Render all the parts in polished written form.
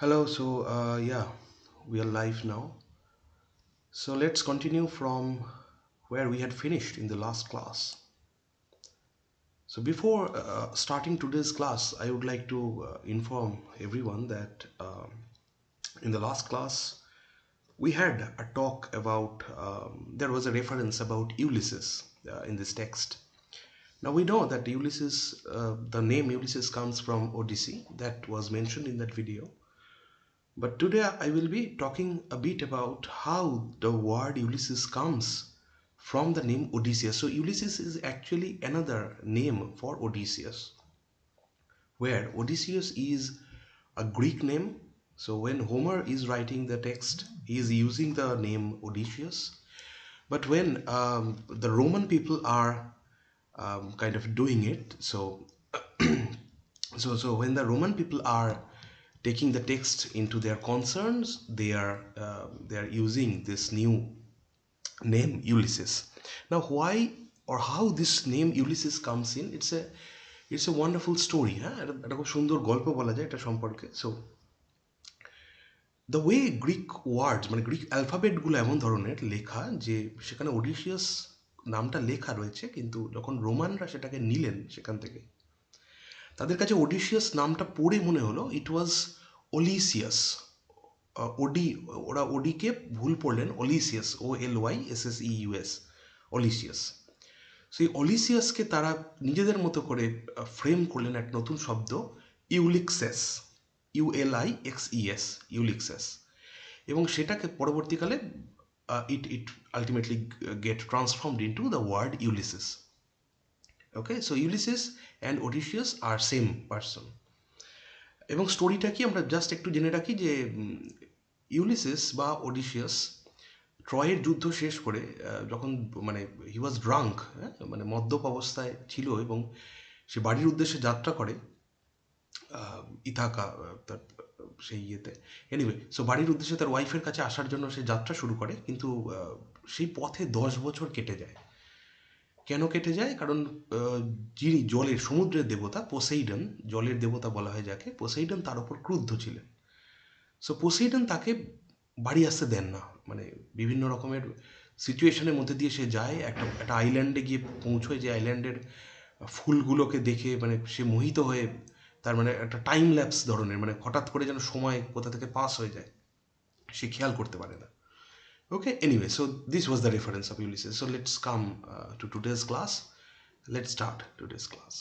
Hello, yeah, we are live now. So let's continue from where we had finished in the last class. So before starting today's class, I would like to inform everyone that in the last class we had a talk about, there was a reference about Ulysses in this text. Now we know that Ulysses, the name Ulysses comes from Odyssey that was mentioned in that video. But today I will be talking a bit about how the word Ulysses comes from the name Odysseus. So Ulysses is actually another name for Odysseus, where Odysseus is a Greek name. So when Homer is writing the text, he is using the name Odysseus. But when the Roman people are kind of doing it, so when the Roman people are taking the text into their concerns, they are using this new name Ulysses. Now, why or how this name Ulysses comes in? It's a wonderful story. হ্যাঁ একটা খুব সুন্দর গল্প বলা যায় এটা সম্পর্কে. So the way Greek ওয়ার্ডস মানে গ্রিক অ্যালফাবেটগুলো এমন ধরনের লেখা যে সেখানে ওডিসিয়াস নামটা লেখা রয়েছে, কিন্তু যখন রোমানরা সেটাকে নিলেন সেখান থেকে, তাদের কাছে ওডিসিয়াস নামটা পড়ে মনে হলো ইট ওয়াজ ওলিসিয়াস। ওডি, ওরা ওডিকে ভুল পড়লেন ওলিসিয়াস, OLYSSEUS, অলিসিয়াস। সেই অলিসিয়াসকে তারা নিজেদের মতো করে ফ্রেম করলেন এক নতুন শব্দ, ইউলিক্সেস, ULIXES, ইউলিক্সেস। এবং সেটাকে পরবর্তীকালে it ultimately get transformed into the word Ulysses. Okay, so Ulysses and Odysseus are same person. এবং স্টোরিটা কি আমরা জাস্ট একটু জেনে রাখি যে ইউলিসিস বা ওডিসিয়াস ট্রয়ের যুদ্ধ শেষ করে যখন মানে হি ওয়াজ ড্রাঙ্ক, মানে মদ্যপ অবস্থায় ছিল এবং সে বাড়ির উদ্দেশ্যে যাত্রা করে ইথাকা, তার সেই ইয়েতে, এনিওয়ে সো বাড়ির উদ্দেশ্যে তার ওয়াইফের কাছে আসার জন্য সে যাত্রা শুরু করে, কিন্তু সেই পথে 10 বছর কেটে যায়। কেন কেটে যায়? কারণ যিনি জলের সমুদ্রের দেবতা পোসেইডন, জলের দেবতা বলা হয় যাকে, পোসেইডন তার ওপর ক্রুদ্ধ ছিলেন। সো পোসেইডন তাকে বাড়ি আসতে দেন না, মানে বিভিন্ন রকমের সিচুয়েশনের মধ্যে দিয়ে সে যায়, একটা একটা আইল্যান্ডে গিয়ে পৌঁছয়, যে আইল্যান্ডের ফুলগুলোকে দেখে মানে সে মোহিত হয়ে, তার মানে একটা টাইম ল্যাপস ধরনের, মানে হঠাৎ করে যেন সময় কোথা থেকে পাস হয়ে যায় সে খেয়াল করতে পারে না। Okay, anyway so this was the reference of Ulysses. So let's come to today's class, let's start today's class.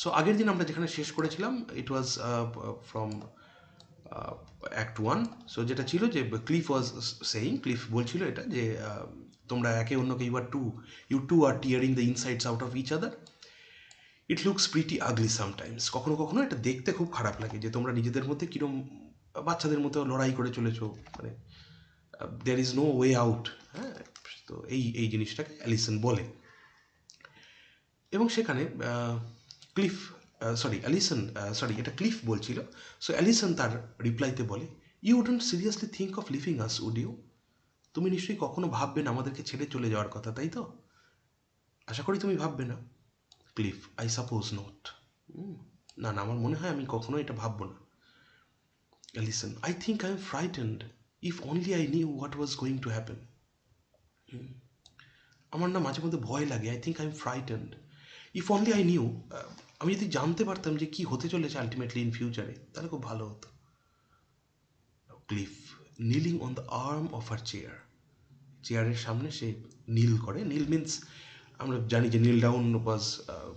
So আগের দিন আমরা যেখানে শেষ করেছিলাম, it was from act one. So যেটা ছিল যে ক্লিফ ওয়াজ সেইং, ক্লিফ বলছিল এটা যে তোমরা একে অন্যকে you two are tearing the insides out of each other, it looks pretty ugly sometimes. কখনো কখনো এটা দেখতে খুব খারাপ লাগে যে তোমরা নিজেদের মধ্যে কিরম বাচ্চাদের মতো লড়াই করে চলেছো, মানে there is no way out. হ্যাঁ, তো এই এই জিনিসটাকে অ্যালিসন বলে। এবং সেখানে ক্লিফ, অ্যালিসন, এটা ক্লিফ বলছিল। সো অ্যালিসন তার রিপ্লাইতে বলে, you wouldn't seriously think of leaving us, would you? তুমি নিশ্চয়ই কখনো ভাববে না আমাদেরকে ছেড়ে চলে যাওয়ার কথা, তাই তো? আশা করি তুমি ভাববে না। Cliff, I suppose not. না না, আমার মনে হয় আমি কখনো এটা ভাববো না। Alison, I think I am frightened, if only I knew what was going to happen. আমার না মাঝে মধ্যে ভয় লাগে, I think I am frightened, if only I knew, আমি যদি জানতে পারতাম যে কি হতে চলেছে আলটিমেটলি ইন ফিউচারে, তাহলে খুব ভালো হতো। Cliff, kneeling on the arm of her chair, চেয়ারের সামনে সে নীল করে। নীল মিন্স, আমরা জানি যে নীল ডাউন ওয়াজ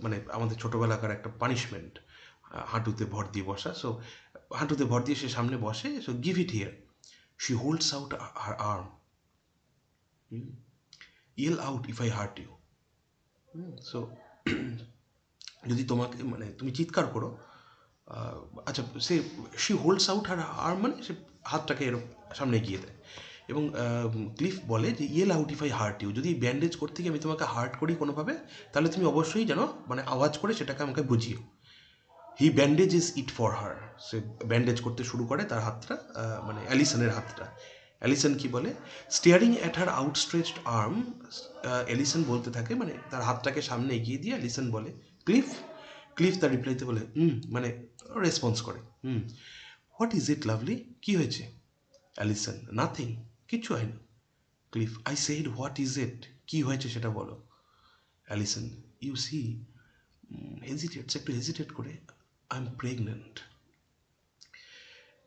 মানে আমাদের ছোটোবেলাকার একটা পানিশমেন্ট, হাঁটুতে ভর দিয়ে বসা। সো হাঁটুতে ভর দিয়ে সে সামনে বসে। So give it here, she holds out her arm, yell out if I hurt you. So যদি তোমাকে, মানে তুমি চিৎকার করো, আচ্ছা সে she holds out her arm, মানে সে হাতটাকে এরকম সামনে এগিয়ে দেয়। এবং ক্লিফ বলে যে yell out if I hurt you, যদি ব্যান্ডেজ করতে গিয়ে আমি তোমাকে হার্ট করি কোনোভাবে, তাহলে তুমি অবশ্যই যেন মানে আওয়াজ করে সেটাকে আমাকে বুঝিও। He bandage is it for her, সে ব্যান্ডেজ করতে শুরু করে তার হাতটা, মানে অ্যালিসনের হাতটা। অ্যালিসন কি বলে, staring at her outstretched arm, Alison বলতে থাকে, মানে তার হাতটাকে সামনে এগিয়ে দিয়ে অ্যালিসন বলে, ক্লিফ, ক্লিফ তার রিপ্লাইতে বলে মানে রেসপন্স করে, হোয়াট ইজ ইট লাভলি, কি হয়েছে? অ্যালিসন, নাথিং, কিচ্ছু হয়নি। Cliff, I said what is it, কি হয়েছে সেটা বলো। অ্যালিসন, ইউ সি, হেজিটেটস, একটু হেজিটেট করে, আই এম প্রেগনেন্ট।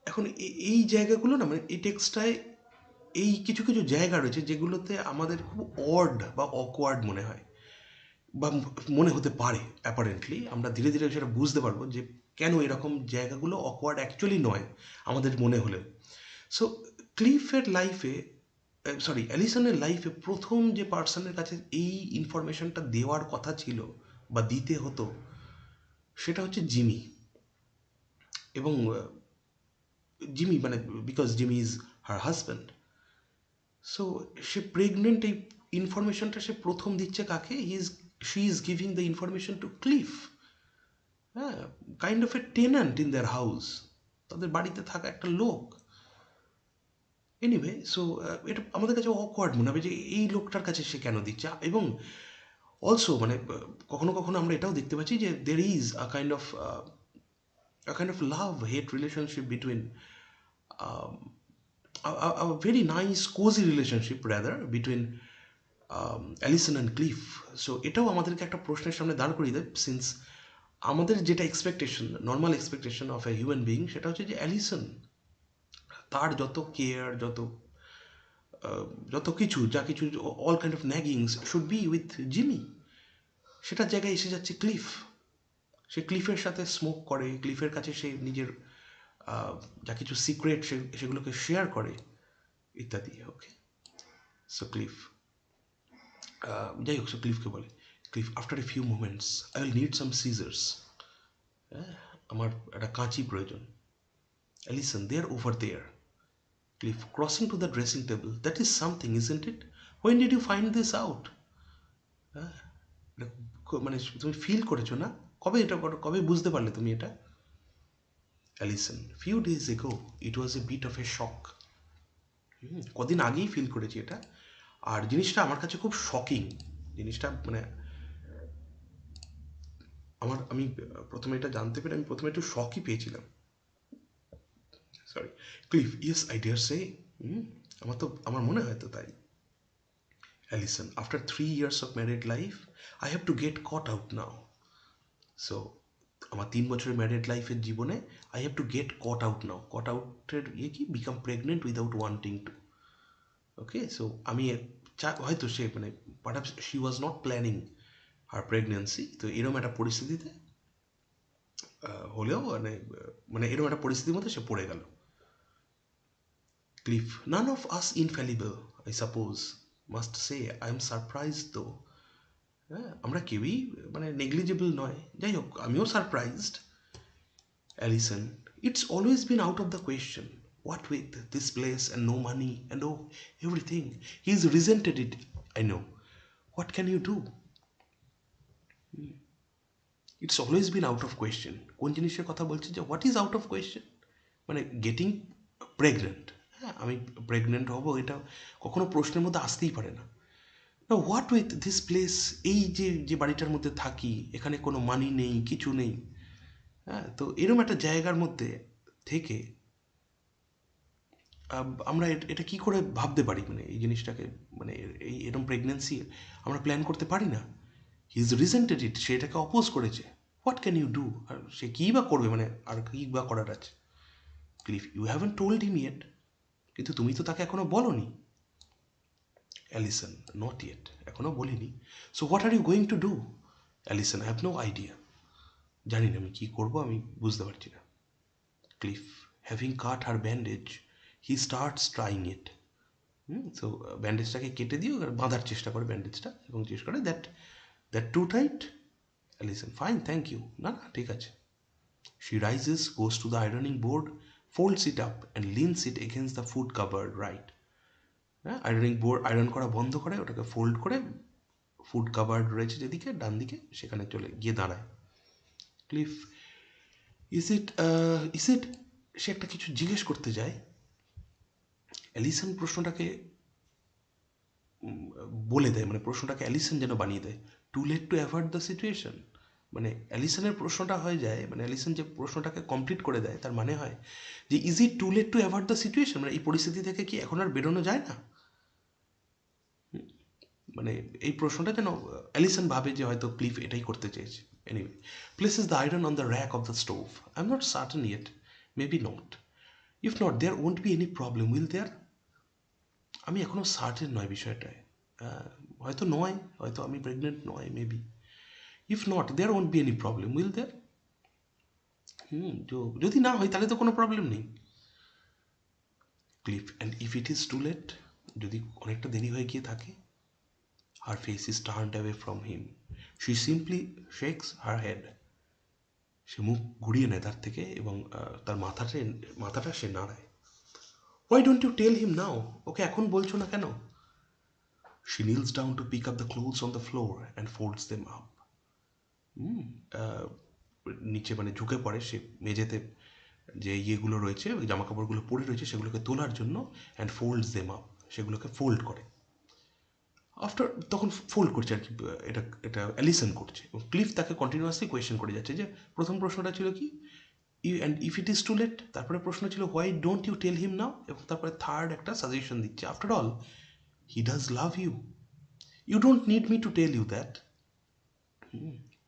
এখন এই জায়গাগুলো না, মানে এই টেক্সটায় এই কিছু কিছু জায়গা রয়েছে যেগুলোতে আমাদের খুব অড বা অকওয়ার্ড মনে হয়, বা মনে হতে পারে। অ্যাপারেন্টলি আমরা ধীরে ধীরে সেটা বুঝতে পারবো যে কেন এরকম জায়গাগুলো অকওয়ার্ড অ্যাকচুয়ালি নয় আমাদের মনে হলেও। সো ক্লিফের লাইফে, সরি অ্যালিসনের লাইফে প্রথম যে পার্সনের কাছে এই ইনফরমেশনটা দেওয়ার কথা ছিল বা দিতে হতো সেটা হচ্ছে জিমি। এবং জিমি, মানে because Jimmy is her husband. So সে প্রেগনেন্ট, এই ইনফরমেশনটা সে প্রথম দিচ্ছে কাকে? She is giving the information to Cliff. হ্যাঁ, kind of a tenant in their house, তাদের বাড়িতে থাকা একটা লোক। এনিওয়ে, সো এটা আমাদের কাছে অকওয়ার্ড মনে হবে যে এই লোকটার কাছে সে কেন দিচ্ছে। এবং অলসো মানে কখনো কখনো আমরা এটাও দেখতে পাচ্ছি যে there is a kind of love hate relationship between a very nice cozy relationship rather between Alison and Cliff. So এটাও আমাদেরকে একটা প্রশ্নের সামনে দাঁড় করিয়ে দেয়, সিন্স আমাদের যেটা expectation, normal expectation of a human being, সেটা হচ্ছে যে অ্যালিসন তার যত কেয়ার, যত কিছু, যা কিছু, all kind of naggings should be with Jimmy. সেটার জায়গায় এসে যাচ্ছে ক্লিফ। সে ক্লিফের সাথে স্মোক করে, ক্লিফের কাছে সে নিজের যা কিছু সিক্রেট সেগুলোকে শেয়ার করে ইত্যাদি। ওকে, সো ক্লিফ, যাই হোক, সো ক্লিফকে বলে, Cliff, after a few moments I will need some scissors. হ্যাঁ, আমার একটা কাঁচি প্রয়োজন। Alison, they are over there. Cliff, crossing to the dressing table, that is something, isn't it? When did you find this out? হ্যাঁ, মানে তুমি feel করেছো না? কবে এটা কবে বুঝতে পারলে তুমি এটা? Allison, few days ago, it was A bit of এ শক। কদিন আগেই ফিল করেছি এটা। আর জিনিসটা আমার কাছে খুব শকিং। জিনিসটা মানে আমি প্রথমে এটা জানতে পেরে আমি প্রথমে একটু শকই পেয়েছিলাম। Sorry. Cliff, yes I dare say, আমার মনে হয় তো তাই। Alison, after 3 years of married life I have to get caught out now. So আমার 3 বছরের ম্যারিড লাইফের জীবনে I have to get caught out now. Caught আউটের ইয়ে কি? Become pregnant without wanting to. Okay, so আমি হয়তো সে মানে perhaps she was not planning her pregnancy. তো এরকম একটা পরিস্থিতিতে হলেও মানে এরকম একটা পরিস্থিতির মধ্যে সে পড়ে গেল। Cliff, none of us infallible I suppose, must say I am surprised though. হ্যাঁ, আমরা কেউই মানে নেগলিজেবল নয়। যাই হোক, আমিও surprised. Alison, it's always been out of the question, what with this place and no money and oh everything, he is resented it, I know, what can you do? It's always been out of question. কোন জিনিসের কথা বলছি? যে what is out of question, মানে getting pregnant. হ্যাঁ, আমি pregnant হব, এটা কখনো প্রশ্নের মধ্যে আসতেই পারে না। না, হোয়াট উইথ দিস প্লেস, এই যে যে বাড়িটার মধ্যে থাকি, এখানে কোনো মানি নেই, কিছু নেই। হ্যাঁ, তো এরম একটা জায়গার মধ্যে থেকে আমরা এটা কি করে ভাবতে পারি, মানে এই জিনিসটাকে, মানে এই এরম প্রেগনেন্সি আমরা প্ল্যান করতে পারি না। হি ইজ রিজেন্টেড ইট, সে এটাকে অপোজ করেছে। What can you do? আর সে কী বা করবে, মানে আর কী বা করার আছে? Cliff, you haven't told him yet, কিন্তু তুমি তো তাকে এখনো বলনি। অ্যালিসন, নট ইয়েট, এখনো বলিনি। So what are you going to do? Alison, I have no idea, জানি না আমি কী করবো, আমি বুঝতে পারছি না। Cliff, having cut her bandage, he starts trying it. So ব্যান্ডেজটাকে কেটে দিয়ে বাঁধার চেষ্টা করে ব্যান্ডেজটা, এবং জিজ্ঞেস করে that that too tight? Alison, fine, thank you, না না ঠিক আছে। She rises, goes to the ironing board, folds it up and leans it against the food cupboard right. হ্যাঁ, আয়রনিং বোর্ড আয়রন করা বন্ধ করে ওটাকে ফোল্ড করে ফুড কাভার্ড রয়েছে যেদিকে ডান দিকে সেখানে চলে গিয়ে দাঁড়ায়। ক্লিফ, ইজ ইট সে একটা কিছু জিজ্ঞেস করতে যায়। অ্যালিসন প্রশ্নটাকে বলে দেয়, মানে প্রশ্নটাকে অ্যালিসন যেন বানিয়ে দেয়, too late to avoid the situation, মানে অ্যালিসনের প্রশ্নটা হয়ে যায়, মানে অ্যালিসন যে প্রশ্নটাকে কমপ্লিট করে দেয় তার মানে হয় যে is it too late to avoid the situation, মানে এই পরিস্থিতি থেকে কি এখন আর বেরোনো যায় না? মানে এই প্রশ্নটা যেন অ্যালিসন ভাবে যে হয়তো ক্লিফ এটাই করতে চেয়েছে। Anyway, places the iron on the rack of the stove. I am not certain yet, maybe not. If not there won't be any problem, will there? আমি এখনও সার্টেন নয় বিষয়টায়। হয়তো নয়, হয়তো আমি প্রেগনেন্ট নয়, maybe. If not there won't be any problem, will there? যদি না হয় তাহলে তো কোনো প্রবলেম নেই। Cliff, and if it is too late, যদি অনেকটা দেরি হয়ে গিয়ে থাকে? Her face is turned away from him. She simply shakes her head. সে মুখ ঘুরিয়ে নেয় তার থেকে এবং তার মাথাটা সে নাড়ায়। Why don't you tell him now? ওকে এখন বলছো না কেন? She kneels down to pick up the clothes on the floor and folds them up. নিচে মানে ঝুঁকে পড়ে সে মেঝেতে, যে ইয়েগুলো রয়েছে, ওই জামা কাপড়গুলো পরে রয়েছে সেগুলোকে তোলার জন্য, অ্যান্ড ফোল্ডস দেম আপ, সেগুলোকে ফোল্ড করে। আফটার তখন ফোল্ড করছে আর কি, এটা এটা অ্যালিসন করছে এবং ক্লিফ তাকে কন্টিনিউয়াসলি কোয়েশ্চেন করে যাচ্ছে। যে প্রথম প্রশ্নটা ছিল কি, and if it is too late, তারপরে প্রশ্ন ছিল why don't you tell him now, এবং তারপরে থার্ড একটা সাজেশন দিচ্ছে, after all he does love you, you don't need me to tell you that.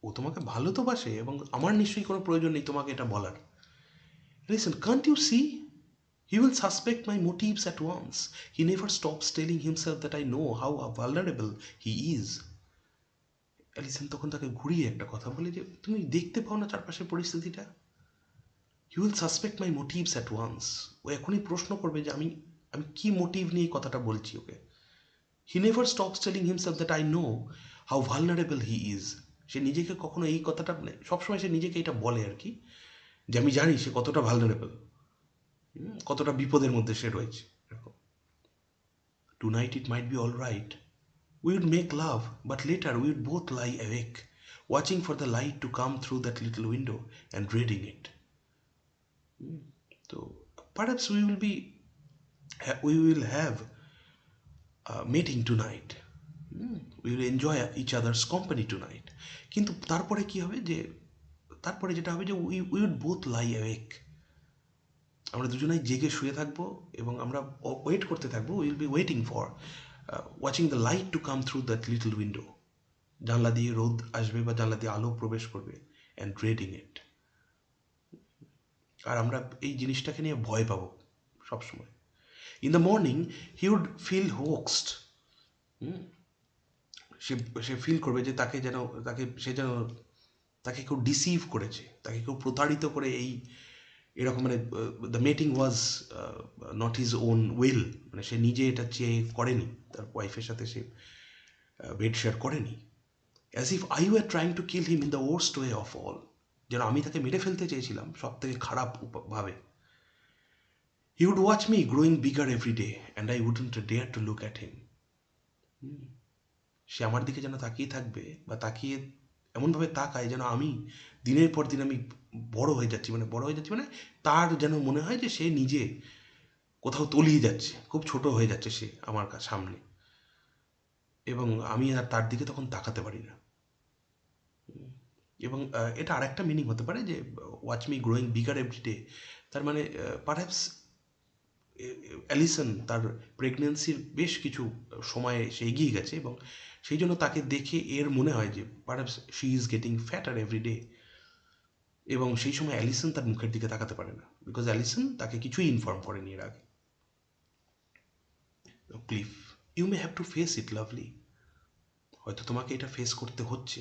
ও তোমাকে ভালো তো বাসে এবং আমার নিশ্চয়ই কোনো প্রয়োজন নেই তোমাকে এটা বলার। Listen, can't you see? He will suspect my motives at once. He never stops telling himself that I know how vulnerable he is. Alison তখন তাকে ঘুরিয়ে একটা কথা বলে যে তুমি দেখতে পাও না চারপাশের পরিস্থিতিটা? He will suspect my motives at once. ও এখনই প্রশ্ন করবে যে আমি আমি কি মোটিভ নিয়ে কথাটা বলছি okay. He never stops telling himself that I know how vulnerable he is. সে নিজেকে কখনো এই কথাটা, মানে সবসময় সে নিজেকে এটা বলে আর কি, যে আমি জানি সে কতটা ভালনারেবল, কতটা বিপদের মধ্যে সে রয়েছে। Tonight it might be all right, we would make love, but later we would both lie awake, watching for the light to come through that little window and dreading it. So perhaps we will have meeting tonight. We will enjoy each other's company tonight. কিন্তু তারপরে কি হবে, যে তারপরে যেটা হবে যে we would both lie awake. আমরা দুজনেই জেগে শুয়ে থাকবো এবং আমরা ওয়েট করতে থাকবো, will be waiting for watching the light to come through that little window. জানলা দিয়ে রোদ আসবে বা জানলা দিয়ে আলো প্রবেশ করবে, অ্যান্ড ড্রেডিং ইট। আর আমরা এই জিনিসটাকে নিয়ে ভয় পাবো সবসময়। In the morning he would feel hoaxed. সে সে ফিল করবে যে তাকে যেন তাকে কেউ ডিসিভ করেছে, তাকে কেউ প্রতারিত করে এই এরকম, মানে the mating was not his own will, মানে সে নিজে এটা চেয়ে করেনি, তার ওয়াইফের সাথে সে বেড শেয়ার করেনি। As if I war trying to kill him in the worst way of all, যেন আমি তাকে মেরে ফেলতে চেয়েছিলাম সব থেকে খারাপ ভাবে। He would watch me growing bigger every day and I wouldn't dare to look at him. সে আমার দিকে যেন তাকিয়ে থাকবে বা তাকিয়ে এমনভাবে তাকায় যেন আমি দিনের পর দিন আমি বড় হয়ে যাচ্ছি, মানে তার যেন মনে হয় যে সে নিজে কোথাও তলিয়ে যাচ্ছে, খুব ছোট হয়ে যাচ্ছে সে আমার সামনে, এবং আমি আর তার দিকে তখন তাকাতে পারি না। এবং এটা আরেকটা মিনিং হতে পারে যে watch me growing bigger everyday, তার মানে পারহ্যাপস অ্যালিসন তার প্রেগনেন্সির বেশ কিছু সময়ে সে এগিয়ে গেছে এবং সেই জন্য তাকে দেখে এর মনে হয় যে perhaps she is getting fatter everyday, এবং সেই সময় অ্যালিসন তার মুখের দিকে তাকাতে পারে না, বিকজ অ্যালিসন তাকে কিছুই ইনফর্ম করেনি এর আগে। Cliff, you may have to face it lovely, হয়তো তোমাকে এটা ফেস করতে হচ্ছে।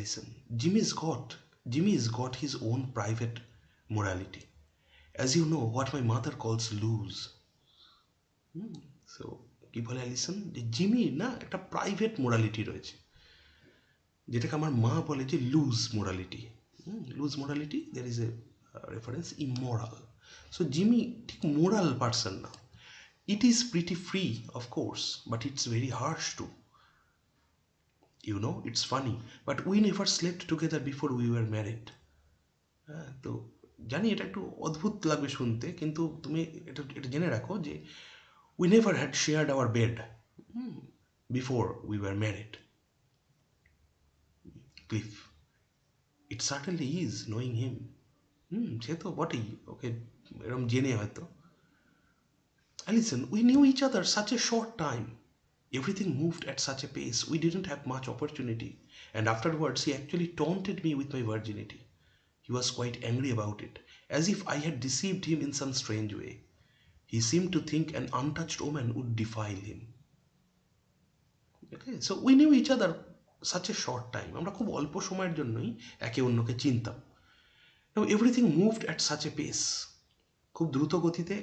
Listen, Jimmy's got his own private morality. As you know, what my mother calls loose. So, কি বলে অ্যালিসন, যে জিমি না একটা প্রাইভেট মোরালিটি রয়েছে, যেটাকে আমার মা বলে যে loose morality. Loose morality, there is a reference immoral. So Jimmy ঠিক মোরাল পার্সন না। It is pretty free of course, but it's very harsh too. You know, it's funny, but we never slept together before we were married. হ্যাঁ, তো জানি এটা একটু অদ্ভুত লাগবে শুনতে, কিন্তু তুমি এটা এটা জেনে রাখো যে we never had shared our bed before we were married. Cliff, it certainly is knowing him. সে তো বটেই, ওকে এরম জেনে হয়তো। Listen, we knew each other such a short time. Everything moved at such a pace. We didn't have much opportunity. And afterwards, he actually taunted me with my virginity. He was quite angry about it, as if I had deceived him in some strange way. He seemed to think an untouched woman would defile him. Okay, so we knew each other such a short time. আমরা খুব অল্প সময়ের জন্যই একে অন্যকে চিনতাম। Now everything moved at such a pace. খুব দ্রুত গতিতে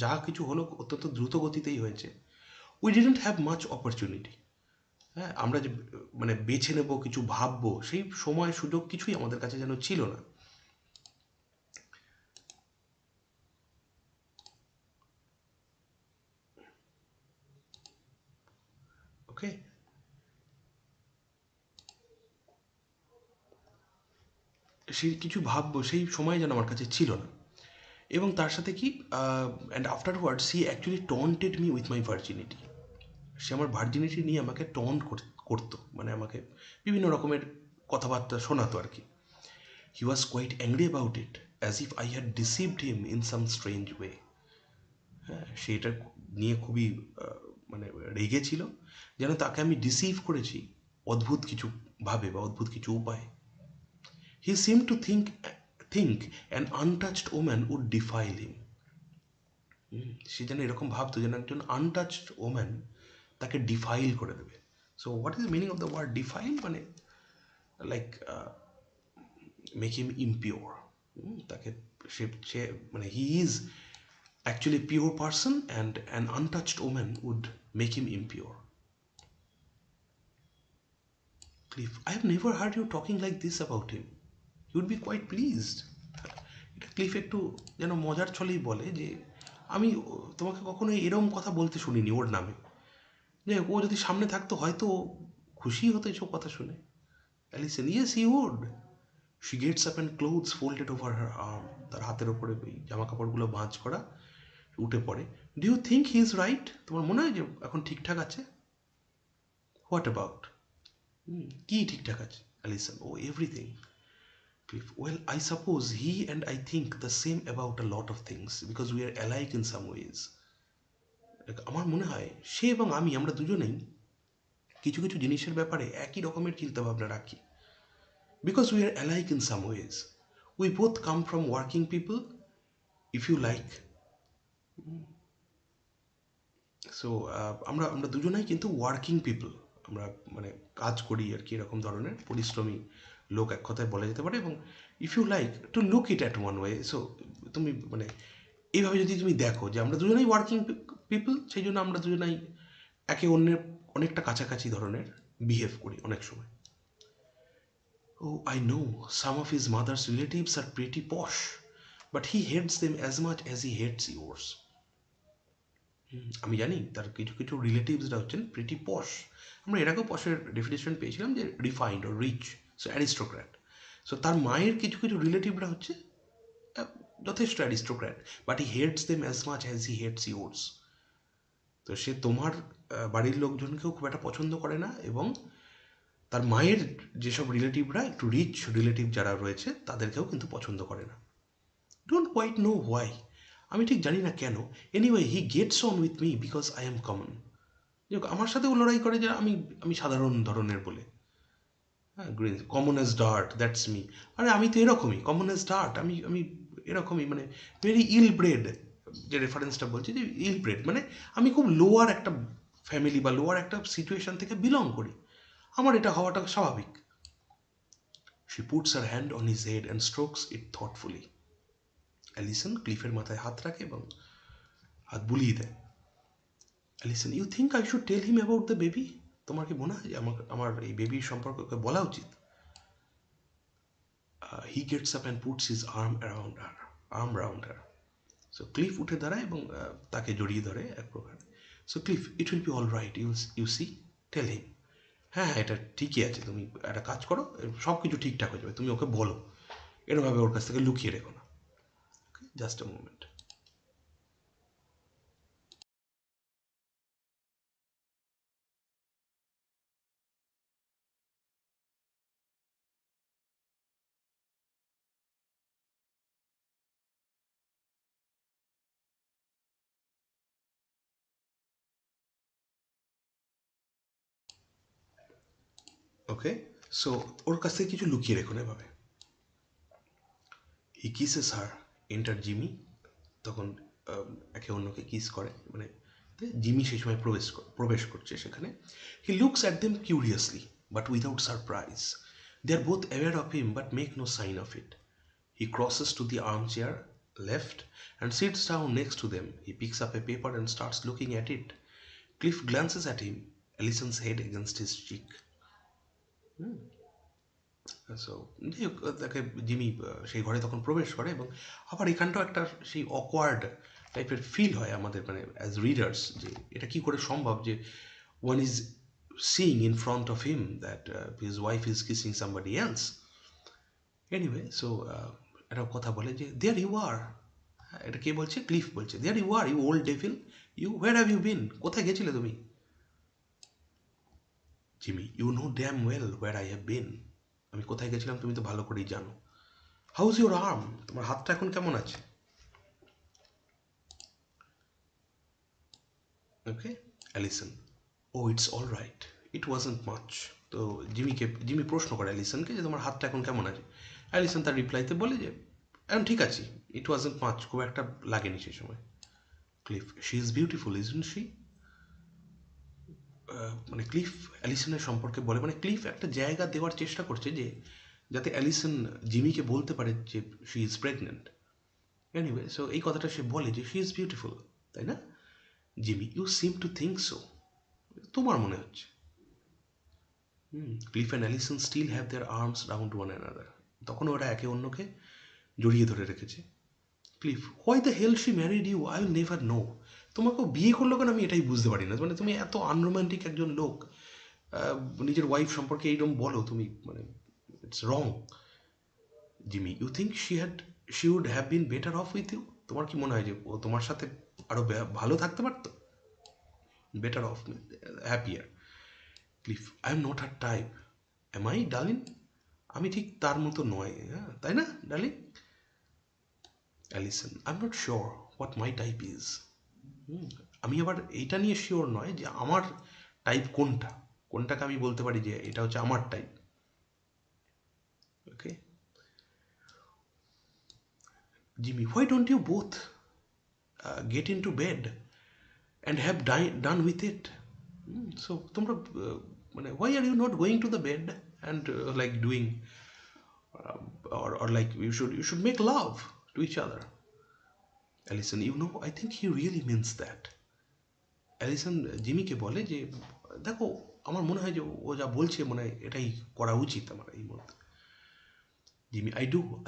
যা কিছু হলো অত্যন্ত দ্রুত গতিতেই হয়েছে। We didn't have much opportunity. হ্যাঁ, আমরা যে মানে বেছে নেব, কিছু ভাববো, সেই সময় সুযোগ কিছুই আমাদের কাছে যেন ছিল না। ওকে, সেই কিছু ভাববো সেই সময় যেন আমার কাছে ছিল না। এবং তার সাথে কি, and afterwards he actually taunted me with my virginity. সে আমার ভার্জিনিটি নিয়ে আমাকে টন্ট করতো, মানে আমাকে বিভিন্ন রকমের কথাবার্তা শোনাতো আর কি। He was quite angry about it, as if I had deceived him in some strange way. হ্যাঁ, সেটা নিয়ে খুবই মানে রেগে ছিল, যেন তাকে আমি ডিসিভ করেছি অদ্ভুত কিছু ভাবে বা অদ্ভুত কিছু উপায়ে। He seem to think an untouched woman would defile him. সে যেন এরকম ভাবতো যেন একজন আনটাচড ওম্যান তাকে ডিফাইল করে দেবে। So what is the meaning of the word defile? মানে লাইক মেক হিম ইমপিওর। তাকে সে মানে he is actually a pure person, and an untouched woman would make him impure. Cliff, I have never heard you talking like this about him. You would be quite pleased. এটা cliff একটু যেন মজার ছলেই বলে যে আমি তোমাকে কখনো এরম কথা বলতে শুনিনি ওর নামে। যে ও যদি সামনে থাকতো হয়তো খুশি হতো এসব কথা শুনে। Alison, yes he would. She gets up and clothes folded over her arm. তার হাতের ওপরে ওই জামা কাপড়গুলো ভাঁজ করা, উঠে পড়ে। Do you think he is right? তোমার মনে হয় যে এখন ঠিকঠাক আছে? What about? কি ঠিকঠাক আছে? Alison, oh everything. Cliff, well, I suppose he and I think the same about a lot of things because we are alike in some ways. আমার মনে হয় সে এবং আমরা দুজনেই কিছু কিছু জিনিসের ব্যাপারে একই রকমের চিন্তাভাবনা রাখি। Because we are alike in some ways. We both come from working people, if you like. So আমরা আমরা দুজনেই কিন্তু ওয়ার্কিং পিপল। আমরা মানে কাজ করি আর কি, এরকম ধরনের পরিশ্রমী লোক এক কথায় বলা যেতে পারে। এবং if you like to look it at one way, so তুমি মানে এইভাবে যদি তুমি দেখো যে আমরা দুজনেই ওয়ার্কিং পিপল, সেই জন্য আমরা দুজনেই একে অন্যের অনেকটা কাছাকাছি ধরনের বিহেভ করি অনেক সময়। Oh I know some of his mother's relatives are pretty posh, but he hates them as much as he hates yours. আমি জানি তার কিছু কিছু রিলেটিভসরা হচ্ছেন প্রিটি পশ। আমরা এর আগেও পশের ডেফিনেশন পেয়েছিলাম যে রিফাইন্ড ও রিচ, সো অ্যারিস্টোক্র্যাট। সো তার মায়ের কিছু কিছু রিলেটিভরা হচ্ছে যথেষ্ট aristocrat, but he hates them as much as he hates yours. তো সে তোমার বাড়ির লোকজনকেও খুব একটা পছন্দ করে না, এবং তার মায়ের যেসব রিলেটিভরা একটু রিচ রিলেটিভ যারা রয়েছে তাদেরকেও কিন্তু পছন্দ করে না। ডোন্ট কোয়াইট নো হোয়াই, আমি ঠিক জানি না কেন। Anyway he gets on with me because I am common. আমার সাথেও লড়াই করে যে আমি আমি সাধারণ ধরনের বলে। হ্যাঁ, green common as dirt, that's me. আরে আমি তো এরকমই, কমন অ্যাজ ডার্ট। আমি আমি এরকমই, মানে ভেরি ইল ব্রেড। যে রেফারেন্সটা বলছি যে ইল ব্রেড, মানে আমি খুব লোয়ার একটা ফ্যামিলি বা লোয়ার একটা সিচুয়েশন থেকে বিলং করি, আমার এটা হওয়াটা স্বাভাবিক। She puts her hand on his head and strokes it thoughtfully. Alison ক্লিফের মাথায় হাত রাখে এবং হাত বুলিয়ে দেয়। Alison, you think I should tell him about the baby? তোমার কি মনে হয় যে আমার এই বেবির সম্পর্কে ওকে বলা উচিত? He gets up and puts his arm round her. So Cliff উঠে দাঁড়ায় এবং তাকে জড়িয়ে ধরে এক প্রকার। So Cliff, it will be all right, you see, tell him. হ্যাঁ হ্যাঁ, এটা ঠিকই আছে, তুমি একটা কাজ করো, সব কিছু ঠিকঠাক হয়ে যাবে, তুমি ওকে বলো, এরমভাবে ওর কাছ থেকে লুকিয়ে রেখো না। Just a moment. Okay, so ওর কাছ থেকে কিছু লুকিয়ে রেখো না এভাবে। He kisses her, enter Jimmy. তখন একে অন্যকে কিস করে, মানে জিমি সেই সময় প্রবেশ করছে সেখানে। He looks at them curiously but without surprise. They are both aware of him but make no sign of it. He crosses to the armchair left and sits down next to them. He picks up a paper and starts looking at it. Cliff glances at him, Allison's head against his cheek. So যাই হোক, তাকে Jimmy সেই ঘরে তখন প্রবেশ করে, এবং আবার এখানটাও একটা সেই অকওয়ার্ড টাইপের ফিল হয় আমাদের, মানে অ্যাজ রিডার্স, যে এটা কি করে সম্ভব যে one is seeing in front of him that his wife is kissing somebody else. Anyway, so একটা কথা বলে যে দেয়ার ইউ আর। এটা কে বলছে? ক্লিফ বলছে, there you are, you old devil, you where have you been, কোথায় গেছিলে তুমি? Jimmy, you know damn well where I have been, আমি কোথায় গেছিলাম তুমি তো ভালো করেই জানো। হাউজ ইউর আর্ম, তোমার হাতটা এখন কেমন আছে? Okay, Alison, oh it's all right, it wasn't much. তো জিমি প্রশ্ন করে অ্যালিসনকে যে তোমার হাতটা এখন কেমন আছে? অ্যালিসন তার রিপ্লাইতে বলে যে এখন ঠিক আছে, ইট ওয়াজন্ট মাচ, খুব একটা লাগেনি সেই সময়। Cliff, she is beautiful isn't she. মানে ক্লিফ অ্যালিসনের সম্পর্কে বলে, মানে ক্লিফ একটা জায়গা দেওয়ার চেষ্টা করছে যে যাতে অ্যালিসন জিমিকে বলতে পারে যে she is pregnant. Anyway, so এই কথাটা সে বলে যে শি ইজ বিউটিফুল, তাই না? Jimmy, you seem to think so, তোমার মনে হচ্ছে। Cliff and Alison still have their arms round one another, তখন ওরা একে অন্যকে জড়িয়ে ধরে রেখেছে। Cliff, why the hell she married you I will never know, তোমাকেও বিয়ে করলো কেন আমি এটাই বুঝতে পারি না, মানে তুমি এত আনরোম্যান্টিক একজন লোক, নিজের ওয়াইফ সম্পর্কে এইরকম বলো তুমি, মানে it's wrong. Jimmy, you think she would have been better off with you, তোমার কি মনে হয় যে ও তোমার সাথে আরও ভালো থাকতে পারতো? Better off, happier. Cliff, I am not her type, am I darling, আমি ঠিক তার মতো নয়, হ্যাঁ তাই না darling? Alison, I am not sure what my type is. আমি আবার এইটা নিয়ে শিওর নয় যে আমার টাইপ কোনটা, কোনটাকে আমি বলতে পারি যে এটা হচ্ছে আমার type. Okay, Jimmy, why don't you both get into bed and have done with it. So তোমরা মানে why are you not going to the bed and like doing, or like you should make love to each other. Allison, you know, I think he really means that. Alison জিমিকে বলে যে দেখো, আমার মনে হয় যে ও যা বলছে মনে হয় এটাই করা উচিত আমার এই মুহূর্তে। Jimmy,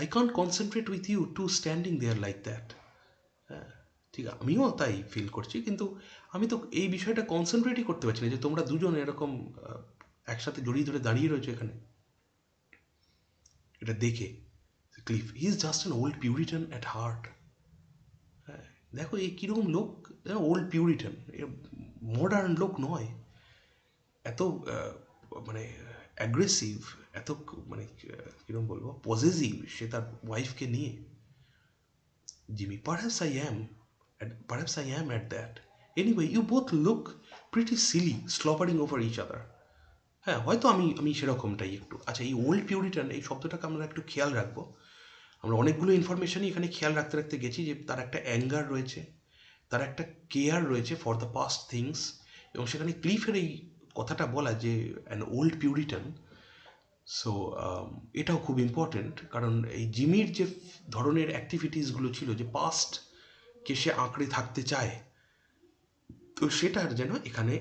I can't concentrate with you two standing there like that. হ্যাঁ ঠিক, আমিও তাই ফিল করছি, কিন্তু আমি তো এই বিষয়টা কনসেন্ট্রেটই করতে পারছি না যে তোমরা দুজন এরকম একসাথে জড়িয়ে ধরে দাঁড়িয়ে রয়েছে এখানে, এটা দেখে। Cliff, he is just an old Puritan at heart. হ্যাঁ, দেখো এই কীরকম লোক, ওল্ড পিউরিটান, মডার্ন লোক নয়, এত মানে অ্যাগ্রেসিভ, এত মানে কীরকম বলবো, পজেসিভ সে তার ওয়াইফকে নিয়ে। Jimmy, perhaps I am at that. Anyway, you both look pretty silly slobbering over each other. হ্যাঁ, হয়তো আমি সেরকমটাই একটু। আচ্ছা, এই ওল্ড পিউরিটান এই শব্দটাকে আমরা একটু খেয়াল রাখবো। আমরা অনেকগুলো ইনফরমেশনই এখানে খেয়াল রাখতে রাখতে গেছি যে তার একটা অ্যাঙ্গার রয়েছে, তার একটা কেয়ার রয়েছে ফর দ্য পাস্ট থিংস, এবং সেখানে ক্লিফের এই কথাটা বলা যে অ্যান ওল্ড পিউরিটান। সো এটাও খুব ইম্পর্টেন্ট, কারণ এই জিমির যে ধরনের অ্যাক্টিভিটিসগুলো ছিল, যে পাস্টকে সে আঁকড়ে থাকতে চায়, তো সেটার যেন এখানে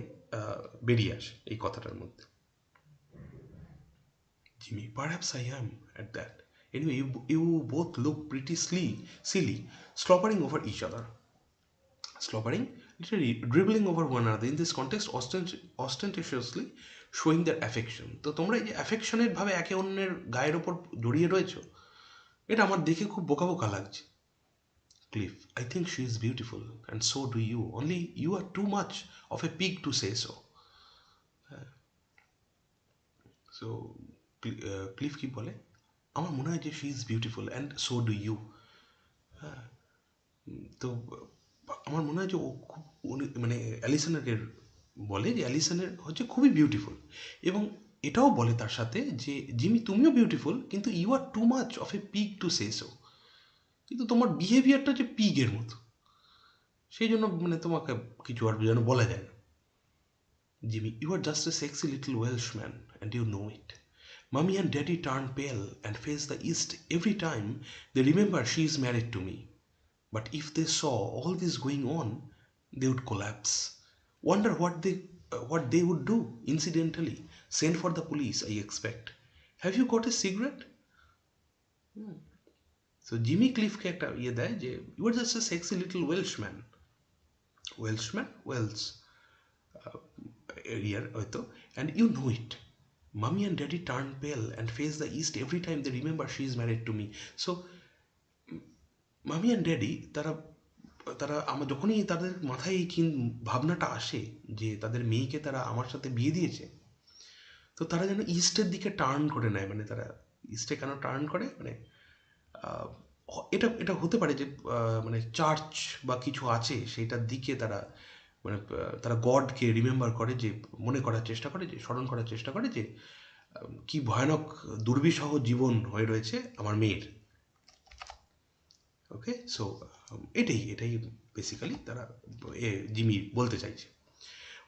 বেরিয়ে আসে এই কথাটার মধ্যে। Jimmy, perhaps I am at that. Anyway, you both look pretty silly, slobbering over each other. Slobbering, literally dribbling over one another in this context, ostentatiously showing their affection. তো তোমরা এই যে অ্যাফেকশনের ভাবে একে অন্যের গায়ের ওপর জড়িয়ে রয়েছো, এটা আমার দেখে খুব বোকা বোকা লাগছে। Cliff, I think she is beautiful and so do you, only you are too much of a pig to say so. So Cliff কি বলে, আমার মনে হয় যে she is beautiful and so do you. তো আমার মনে হয় যে ও খুব, উনি মানে অ্যালিসনের বলে যে অ্যালিসনের হচ্ছে খুবই বিউটিফুল, এবং এটাও বলে তার সাথে যে জিমি তুমিও বিউটিফুল, কিন্তু you are too much of a pig to say so, কিন্তু তোমার বিহেভিয়ারটা হচ্ছে পিগের মতো, সেই জন্য মানে তোমাকে কিছু আর যেন বলা যায় না। Jimmy, you are just a sexy little Welshman and you know it. Mummy and Daddy turn pale and face the east every time they remember she is married to me. But if they saw all this going on, they would collapse. Wonder what they would do. Incidentally, send for the police, I expect. Have you got a cigarette? So Jimmy Cliffকে একটা ইয়ে দেয় যে you are just a sexy little Welshman. Welshman? Welsh. Earlier হয়তো. And you know it. Mummy and Daddy turn pale and face the east every time they remember she is married to me. So মামি and daddy তারা তারা আমার যখনই তাদের মাথায় এই ভাবনাটা আসে যে তাদের মেয়েকে তারা আমার সাথে বিয়ে দিয়েছে, তো তারা যেন ইস্টের দিকে টার্ন করে নেয়। মানে তারা ইস্টে কেন টার্ন করে, মানে এটা এটা হতে পারে যে মানে চার্চ বা কিছু আছে সেইটার দিকে তারা মানে তারা গডকে রিমেম্বার করে, যে মনে করার চেষ্টা করে, যে স্মরণ করার চেষ্টা করে যে কি ভয়ানক দুর্বিষহ জীবন হয়ে রয়েছে আমার মেয়ের। ওকে, সো এটাই বেসিক্যালি তারা জিমি বলতে চাইছে।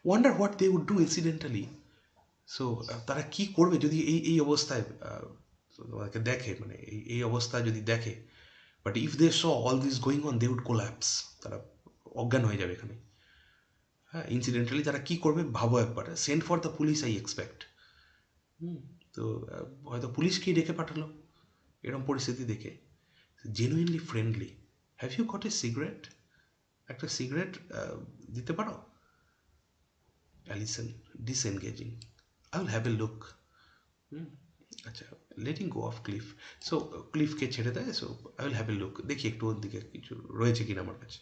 Wonder what they would do incidentally. So তারা কি করবে যদি এই অবস্থায় তোমাকে দেখে, মানে এই অবস্থায় যদি দেখে। But if they saw all this going on they would collapse, তারা অজ্ঞান হয়ে যাবে এখানে। হ্যাঁ, ইনসিডেন্টালি তারা কি করবে ভাবো একবার। Send for the police I expect. তো হয়তো পুলিশকেই ডেকে পাঠালো এরকম পরিস্থিতি দেখে। Genuinely friendly, have you got a cigarette? একটা সিগারেট দিতে পারো? Alison disengaging, I will have a look. আচ্ছা, letting go of Cliff. So ক্লিফকে ছেড়ে দেয়। So I will have a look, দেখি একটু ওর দিকে কিছু রয়েছে কিনা আমার কাছে।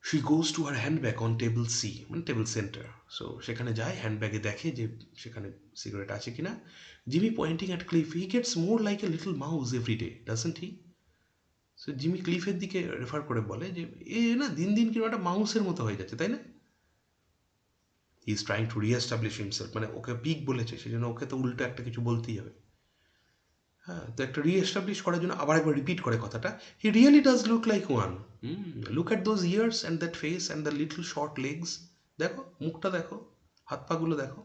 She goes to her handbag on table C, মানে টেবিল সেন্টার। সো সেখানে যায়, হ্যান্ডব্যাগে দেখে যে সেখানে সিগারেট আছে কিনা। Jimmy pointing at Cliff, he gets more like a little mouse every day, doesn't he? So Jimmy ক্লিফের দিকে রেফার করে বলে যে এ না দিন দিন কিরকম একটা মাউসের মতো হয়ে যাচ্ছে, তাই না? He is trying to reestablish himself, মানে ওকে পিক বলেছে সেই জন্য ওকে তো উল্টো একটা কিছু বলতেই হবে। হ্যাঁ, তো একটা রিএস্টাবলিশ করার জন্য আবার একবার রিপিট করে কথাটা, হি really does look like one. Look at those years and that face and the little short legs. দেখো মুখটা, দেখো হাত পাগুলো দেখো।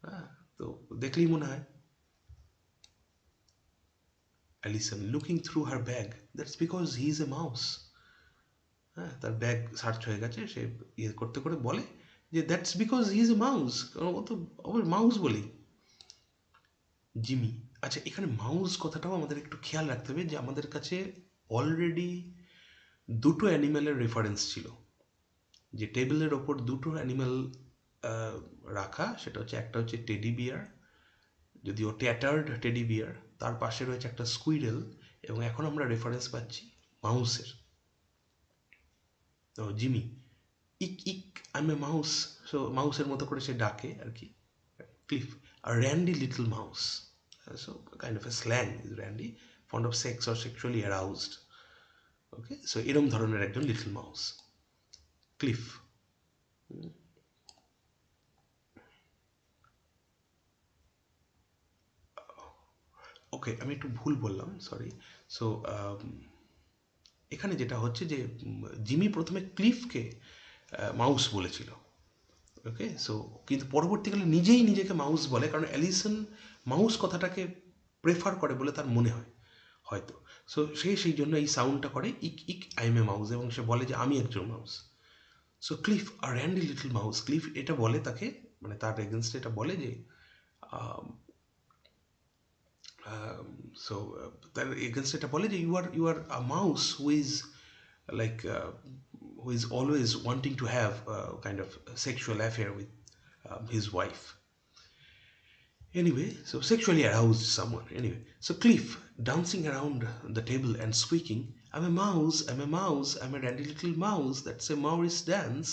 হ্যাঁ, তো দেখলেই মনে হয়। Alison looking through her bag, that's because he is a mouse. হ্যাঁ, তার ব্যাগ সার্চ হয়ে গেছে, সে ইয়ে করতে করে বলে যে that's because he is a mouse, ও তো মাউস বলি। জিমি, আচ্ছা এখানে মাউস কথাটাও আমাদের একটু খেয়াল রাখতে হবে যে আমাদের কাছে অলরেডি দুটো অ্যানিম্যালের রেফারেন্স ছিল, যে টেবিলের ওপর দুটো অ্যানিম্যাল রাখা। সেটা হচ্ছে একটা হচ্ছে টেডি বিয়ার, যদিও ট্যাটার্ড টেডি বিয়ার, তার পাশে রয়েছে একটা স্কুইরেল, এবং এখন আমরা রেফারেন্স পাচ্ছি মাউসের। তো Jimmy eek eek I am a mouse, so মাউসের মতো করে সে ডাকে আর কি। ক্লিফ আর randy little mouse, so kind of a slang is randy, fond of sex or sexually aroused. Okay, so এরম ধরনের একজন লিটল মাউস ক্লিফ। ওকে, আমি একটু ভুল বললাম, সরি। সো এখানে যেটা হচ্ছে যে জিমি প্রথমে ক্লিফকে মাউস বলেছিল। ওকে, সো কিন্তু পরবর্তীকালে নিজেই নিজেকে মাউস বলে, কারণ অ্যালিসন মাউস কথাটাকে প্রেফার করে বলে তার মনে হয় হয়তো। সো সে সেই জন্য এই সাউন্ডটা করে ইক eek I am a mouse, এবং সে বলে যে আমি একজন মাউস। সো ক্লিফ আর র্যান্ডি লিটল মাউস, ক্লিফ এটা বলে তাকে, মানে তার এগেনস্টে এটা বলে যে সো তার এগেনস্ট এটা বলে যে you are a mouse who is like who is always wanting to have a kind of sexual affair with his wife. Anyway, so sexually aroused someone. Anyway, so Cliff dancing around the table and squeaking, I'm a mouse, I'm a mouse, I'm a dandy little mouse, that's a Maurice dance.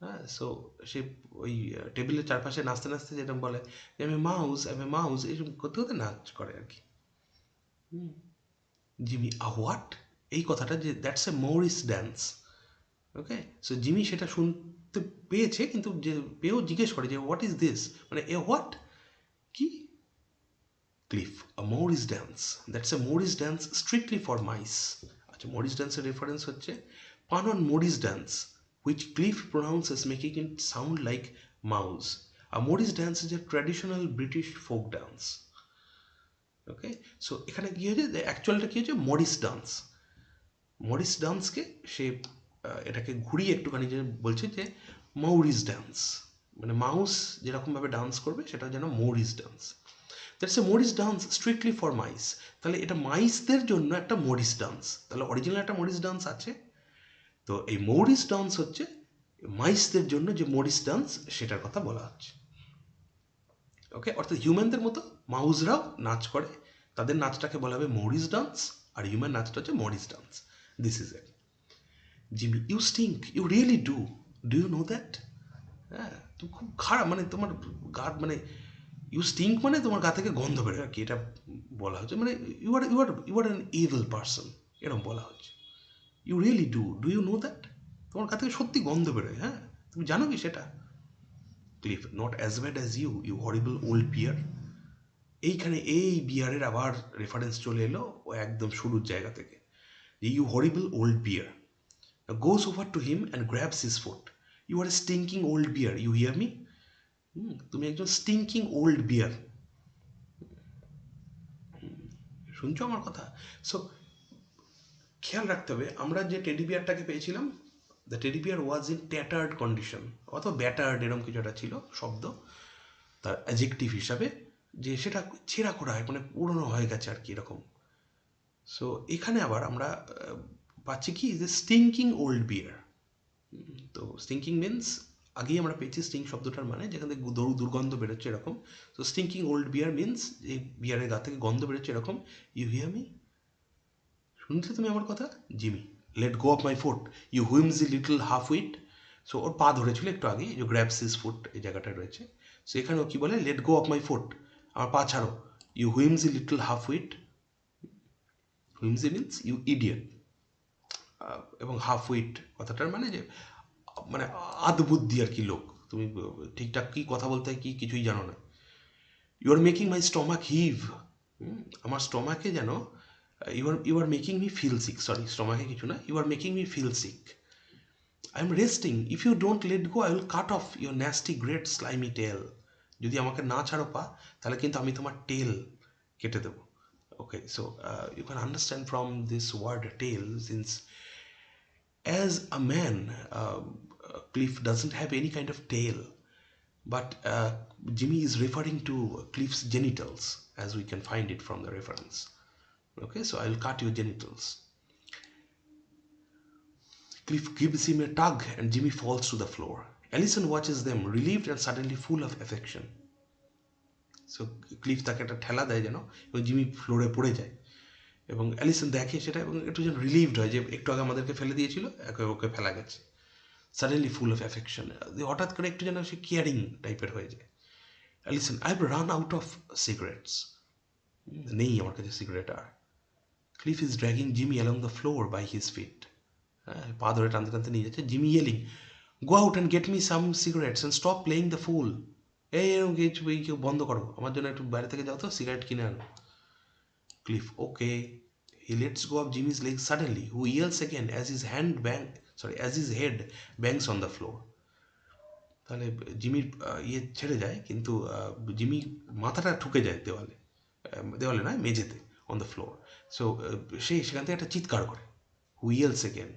হ্যাঁ, so সে ওই টেবিলের চারপাশে নাচতে নাচতে যেরকম বলে যে আমি মাউস, আমি মাউস, এরকম করতে করতে নাচ করে আর কি। জিমি হোয়াট, এই কথাটা যে that's a Morris dance. Okay, so Jimmy সেটা তো পেয়েছে, কিন্তু যে পেয়েও জিজ্ঞেস করে যে হোয়াট ইজ দিস, মানে এ হোয়াট, কি? Cliff, a Morris dance, that's a Morris dance strictly for mice. আচ্ছা, মরিস ড্যান্সের রেফারেন্স হচ্ছে pun on Morris dance which Cliff pronounces making it sound like mouse. A Morris dance is a traditional British folk dance. Okay, so এখানে কী হয়েছে, অ্যাকচুয়ালটা কী হয়েছে, Morris dance. Morris ডান্সকে সে এটাকে ঘুরিয়ে একটুখানি যে বলছে যে মৌরিস ডান্স, মানে মাউস যেরকমভাবে ডান্স করবে সেটা যেন Morris dance. That's a Morris dance strictly for mice. তাহলে এটা মাইসদের জন্য একটা মরিস ডান্স, তাহলে অরিজিনাল একটা মরিস ডান্স আছে। তো এই মৌরিস ডান্স হচ্ছে মাইসদের জন্য যে মরিস ডান্স সেটার কথা বলা হচ্ছে। ওকে, অর্থাৎ হিউম্যানদের মতো মাউসরাও নাচ করে, তাদের নাচটাকে বলা হবে মরিস ডান্স, আর হিউম্যান নাচটা হচ্ছে Morris dance. This is it. Jimmy, you stink, you really do you know that? হ্যাঁ, তুমি খুব খারাপ, মানে তোমার গা, মানে ইউ স্টিঙ্ক মানে তোমার গা থেকে গন্ধ বেরোয় আর কি, এটা বলা হচ্ছে, মানে you are an evil person, এরকম বলা হচ্ছে। You really do you know that? তোমার গা থেকে সত্যি গন্ধ বেরোয়, হ্যাঁ, তুমি জানো কি সেটা? Cliff, not as bad as you horrible old bear. এইখানে এই বিয়ারের আবার রেফারেন্স চলে এলো ও একদম শুরুর জায়গা থেকে, যে you horrible old bear goes over to him and grabs his foot. You are a stinking old bear, you hear me? তুমি একজন স্টিঙ্কিং ওল্ড বিয়ার, শুনছো আমার কথা? সো খেয়াল রাখতে হবে, আমরা যে টেডি বিয়ারটাকে পেয়েছিলাম, the teddy beer was in ট্যাটার্ড condition, অথবা ব্যাটার্ড, এরকম কিছু একটা ছিল শব্দ তার অ্যাজেক্টিভ হিসাবে, যে সেটা ছেঁড়া করা হয়, মানে পুরনো হয়ে গেছে আর কি, এরকম। সো এখানে আবার আমরা পাচ্ছি কি, যে স্টিঙ্কিং ওল্ড বিয়ার। তো স্টিঙ্কিং মিনস, আগেই আমরা পেয়েছি স্টিং শব্দটার মানে যেখান থেকে দুর্গন্ধ বেরোচ্ছে এরকম। তো স্টিঙ্কিং ওল্ড বিয়ার মিনস এই বিয়ারের গা থেকে গন্ধ বেরোচ্ছে এরকম। You hear me? শুনছো তুমি আমার কথা? Jimmy, let go of my foot, you whimsy little half wit. So ওর পা ধরেছিল একটু আগে, যে গ্র্যাবস হিজ ফুট এই জায়গাটায় রয়েছে। সো এখানেও কি বলে, let go of my foot, আমার পা ছাড়ো। You whimsy little half wit, whimsy means you idiot, এবং হাফ উইট কথাটার মানে যে, মানে আধবুদ্ধি আর কি লোক, তুমি ঠিকঠাক কী কথা বলতে হয় কি কিছুই জানো না। You are making my stomach heave, আমার স্টমাকে যেন, you are making me feel sick, sorry স্টমাকে কিছু না, you are making me feel sick. I am resting, if you don't let go I will cut off your nasty great slimy tail. যদি আমাকে না ছাড়ো পা, তাহলে কিন্তু আমি তোমার টেল কেটে দেবো। Okay, so you can understand from this word tail, since as a man, Cliff doesn't have any kind of tail, but Jimmy is referring to Cliff's genitals, as we can find it from the reference. Okay, so I'll cut your genitals. Cliff gives him a tug and Jimmy falls to the floor. Allison watches them, relieved and suddenly full of affection. So Cliff তাকে একটা ঠেলা দেয় যেন, এবং Jimmy ফ্লোরে পড়ে যায়, এবং অ্যালিসন দেখে সেটা, এবং একটু যেন রিলিভড হয় যে একটু আগে আমাদেরকে ফেলে দিয়েছিল, ওকে ফেলা গেছে। সাডেনলি ফুল অফ অ্যাফেকশন, হঠাৎ করে একটু যেন সে কেয়ারিং টাইপের হয়ে যায়। Listen, I have run out of cigarettes, নেই আমার কাছে সিগারেট আর। Cliff is dragging Jimmy along the floor by his feet, হ্যাঁ, পা ধরে টানতে টানতে নিয়ে যাচ্ছে। Jimmy yelling, go out and get me some cigarettes and stop playing the fool. এই কেউ বন্ধ করো, আমার জন্য একটু বাইরে থেকে যাও তো, সিগারেট কিনে আনো। Cliff, okay. He lets go of Jimmy's leg suddenly, who yells again as his head bangs on the floor. তাহলে জিমির ইয়ে ছেড়ে যায়, কিন্তু জিমি মাথাটা ঠুকে যায় দেওয়ালে, দেওয়ালে নয় মেঝেতে, অন দ্য ফ্লোর। সো সে সেখান থেকে একটা চিৎকার করে, who yells again.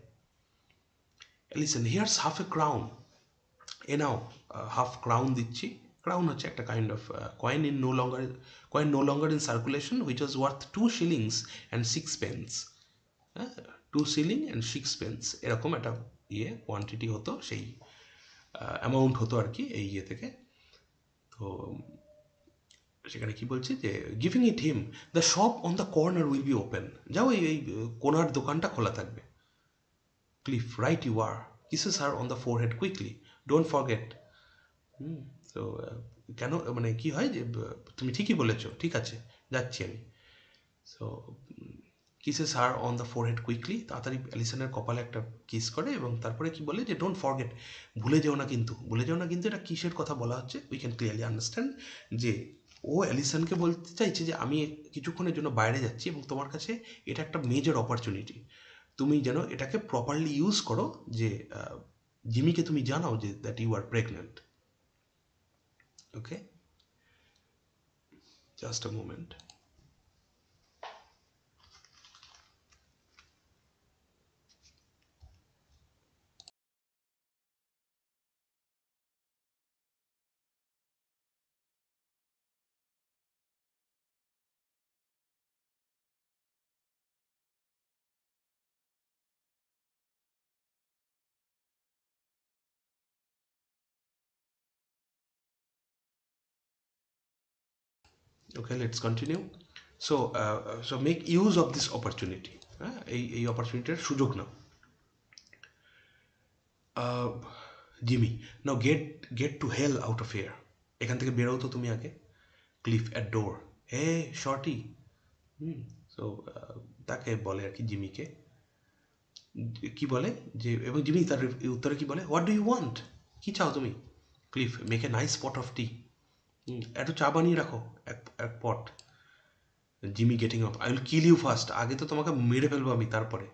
Listen, here's half a crown, এ নাও হাফ ক্রাউন দিচ্ছি। ক্রাউন হচ্ছে একটা kind of coin no longer in circulation, which was worth 2 shillings and 6 pence। হ্যাঁ, 2 shilling and 6 pence এরকম একটা ইয়ে কোয়ান্টিটি হতো, সেই অ্যামাউন্ট হতো আর কি এই ইয়ে থেকে। তো সেখানে কি বলছে যে, giving it him, the shop on the corner will be open, যাও এই কোনার দোকানটা খোলা থাকবে। Cliff, right you are, kisses her on the forehead quickly, don't forget. তো কেন, মানে কি হয় যে, তুমি ঠিকই বলেছো, ঠিক আছে যাচ্ছি আমি। So kisses her on the forehead quickly, তাড়াতাড়ি অ্যালিসনের কপালে একটা কিস করে এবং তারপরে কি বলে যে ডোন্ট ফরগেট, ভুলে যেও না কিন্তু, ভুলে যেও না কিন্তু। এটা কিসের কথা বলা হচ্ছে? উই ক্যান ক্লিয়ারলি আন্ডারস্ট্যান্ড যে ও অ্যালিসনকে বলতে চাইছে যে আমি কিছুক্ষণের জন্য বাইরে যাচ্ছি এবং তোমার কাছে এটা একটা মেজর অপরচুনিটি, তুমি যেন এটাকে প্রপারলি ইউজ করো, যে জিমিকে তুমি জানাও যে that you are pregnant. Okay, just a moment. Okay, let's continue. So make use of this opportunity. হ্যাঁ, এই অপরচুনিটির সুযোগ নাও। Jimmy, now get to hell out of here, এখান থেকে বেরো তো তুমি আগে। Cliff at door, hey shorty. সো তাকে বলে আর কি জিমিকে, কি বলে যে, এবং জিমি তার উত্তরে কি বলে, হোয়াট ডু ইউ ওয়ান্ট, কি চাও তুমি? Cliff, make a nice pot of tea, একটু চা বানিয়ে রাখো, এক এক pot. Jimmy getting up, I will kill you first, আগে তো তোমাকে মেরে ফেলবো আমি তারপরে।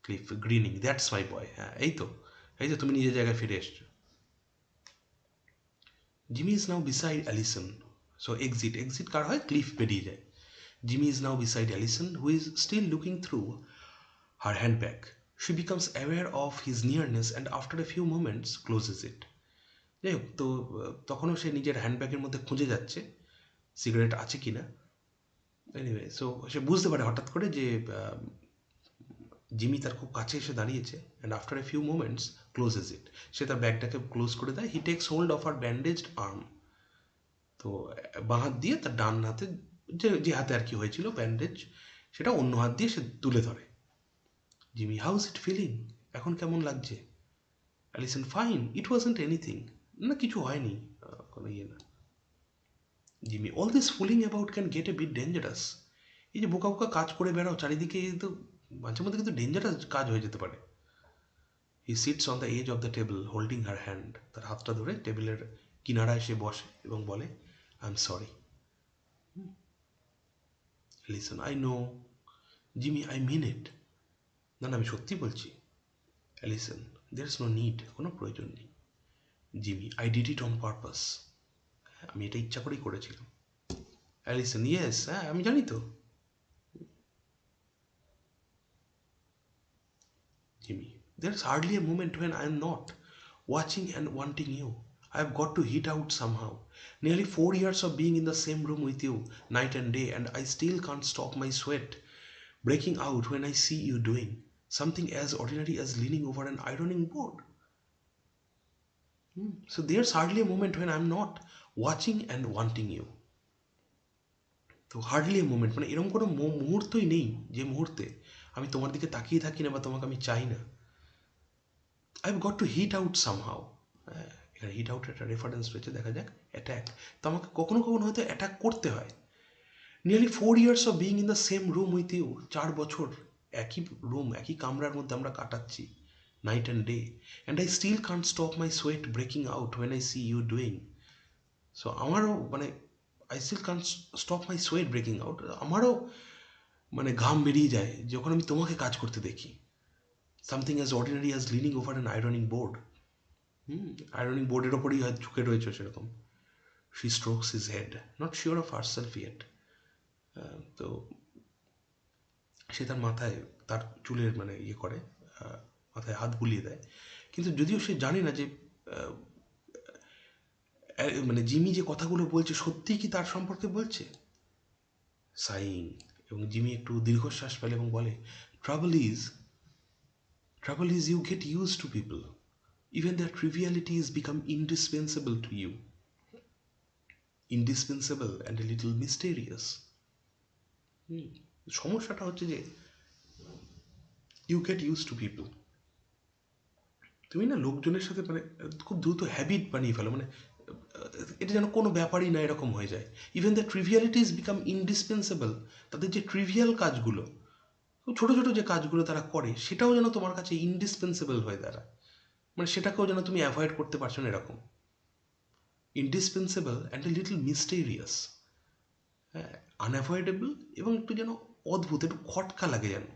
Cliff grinning, that's my boy, হ্যাঁ এই তো, এই তো তুমি নিজের জায়গায় ফিরে এসছো। Jimmy is now beside Alison, so exit কার হয়, ক্লিফ বেরিয়ে যায়। Jimmy is now beside Alison who is still looking through her handbag. She becomes aware of his nearness and after a few moments closes it. যাই হোক, তো তখনও সে নিজের হ্যান্ডব্যাগের মধ্যে খুঁজে যাচ্ছে সিগারেট আছে কিনা। এনিওয়ে, সো সে বুঝতে পারে হঠাৎ করে যে জিমি তার খুব কাছে এসে দাঁড়িয়েছে, and after a few moments closes it, সে তার ব্যাগটাকে ক্লোজ করে দেয়। He takes hold of her bandaged arm, তো বাঁ হাত দিয়ে তার ডান হাতে, যে হাতে আর কি হয়েছিল ব্যান্ডেজ, সেটা অন্য হাত দিয়ে সে তুলে ধরে। Jimmy, how is it feeling, এখন কেমন লাগছে? Alison, fine, it wasn't anything, না কিছু হয়নি, কোনো ইয়ে না। Jimmy, all this fooling about can get a bit dangerous, এই যে বোকা বোকা কাজ করে বেড়াও চারিদিকে, এই তো মাঝে মধ্যে কিন্তু ডেঞ্জারাস কাজ হয়ে যেতে পারে। He sits on the edge of the table holding her hand, তার হাতটা ধরে টেবিলের কিনারায় সে বসে এবং বলে, I am sorry. Listen, I know. Jimmy, I mean it, না না আমি সত্যি বলছি। Alison, there is no need, কোনো প্রয়োজন নেই। Jimmy, I did it on purpose, আমি এটা ইচ্ছা করেই করেছিলাম। অ্যালিসন, ইয়েস, হ্যাঁ আমি জানি তো। Jimmy, there's hardly a moment when I am not watching and wanting you. I have got to hit out somehow. Nearly 4 years of being in the same room with you, night and day, and I still can't stop my sweat breaking out when I see you doing something as ordinary as leaning over an ironing board. So there's hardly a moment when I'm not watching and wanting you. তো hardly a moment, মানে এরকম কোনো মুহূর্তই নেই যে মুহূর্তে আমি তোমার দিকে তাকিয়ে থাকি না বা তোমাকে আমি চাই না। I have got to hit out somehow, এখানে হিট আউট একটা রেফারেন্স রয়েছে, দেখা যাক। অ্যাট্যাক, তো আমাকে কখনো কখনো হয়তো অ্যাটাক করতে হয়। Nearly 4 years of being in the same room with you, 4 বছর একই রুম একই কামরার মধ্যে আমরা কাটাচ্ছি, night and day, and I still can't stop my sweat breaking out when I see you doing. So আমারও মানে I still can't stop my sweat breaking out, আমারও মানে ঘাম বেরিয়ে যায় যখন আমি তোমাকে কাজ করতে দেখি। Something as ordinary as lining over an ironing board, ironing বোর্ডের ওপরই হয়তো ঝুঁকে রয়েছে সেরকম। She strokes his head, not sure of herself yet. তো সে তার মাথায় তার চুলের মানে ইয়ে করে, মাথায় হাত বুলিয়ে দেয়, কিন্তু যদিও সে জানে না যে মানে জিমি যে কথাগুলো বলছে সত্যিই কি তার সম্পর্কে বলছে। সাইং, এবং জিমি একটু দীর্ঘশ্বাস ফেলে এবং বলে, trouble is you get used to people. Even their trivialities become indispensable to you. Indispensable and a little mysterious. সমস্যাটা হচ্ছে যে you get used to people, তুমি না লোকজনের সাথে মানে খুব দ্রুত হ্যাবিট বানিয়ে ফেলো, মানে এটা যেন কোনো ব্যাপারই না এরকম হয়ে যায়। ইভেন দ্য ট্রিভিয়ালিটিস বিকাম ইনডিসপেন্সেবল, তাদের যে ট্রিভিয়াল কাজগুলো তো ছোটো ছোটো যে কাজগুলো তারা করে সেটাও যেন তোমার কাছে ইন্ডিসপেন্সেবল হয়ে দাঁড়ায়, মানে সেটাকেও যেন তুমি অ্যাভয়েড করতে পারছো না এরকম। Indispensable and a little mysterious, হ্যাঁ, আনঅ্যাভয়েডেবল এবং একটু যেন অদ্ভুত, একটু খটকা লাগে যেন।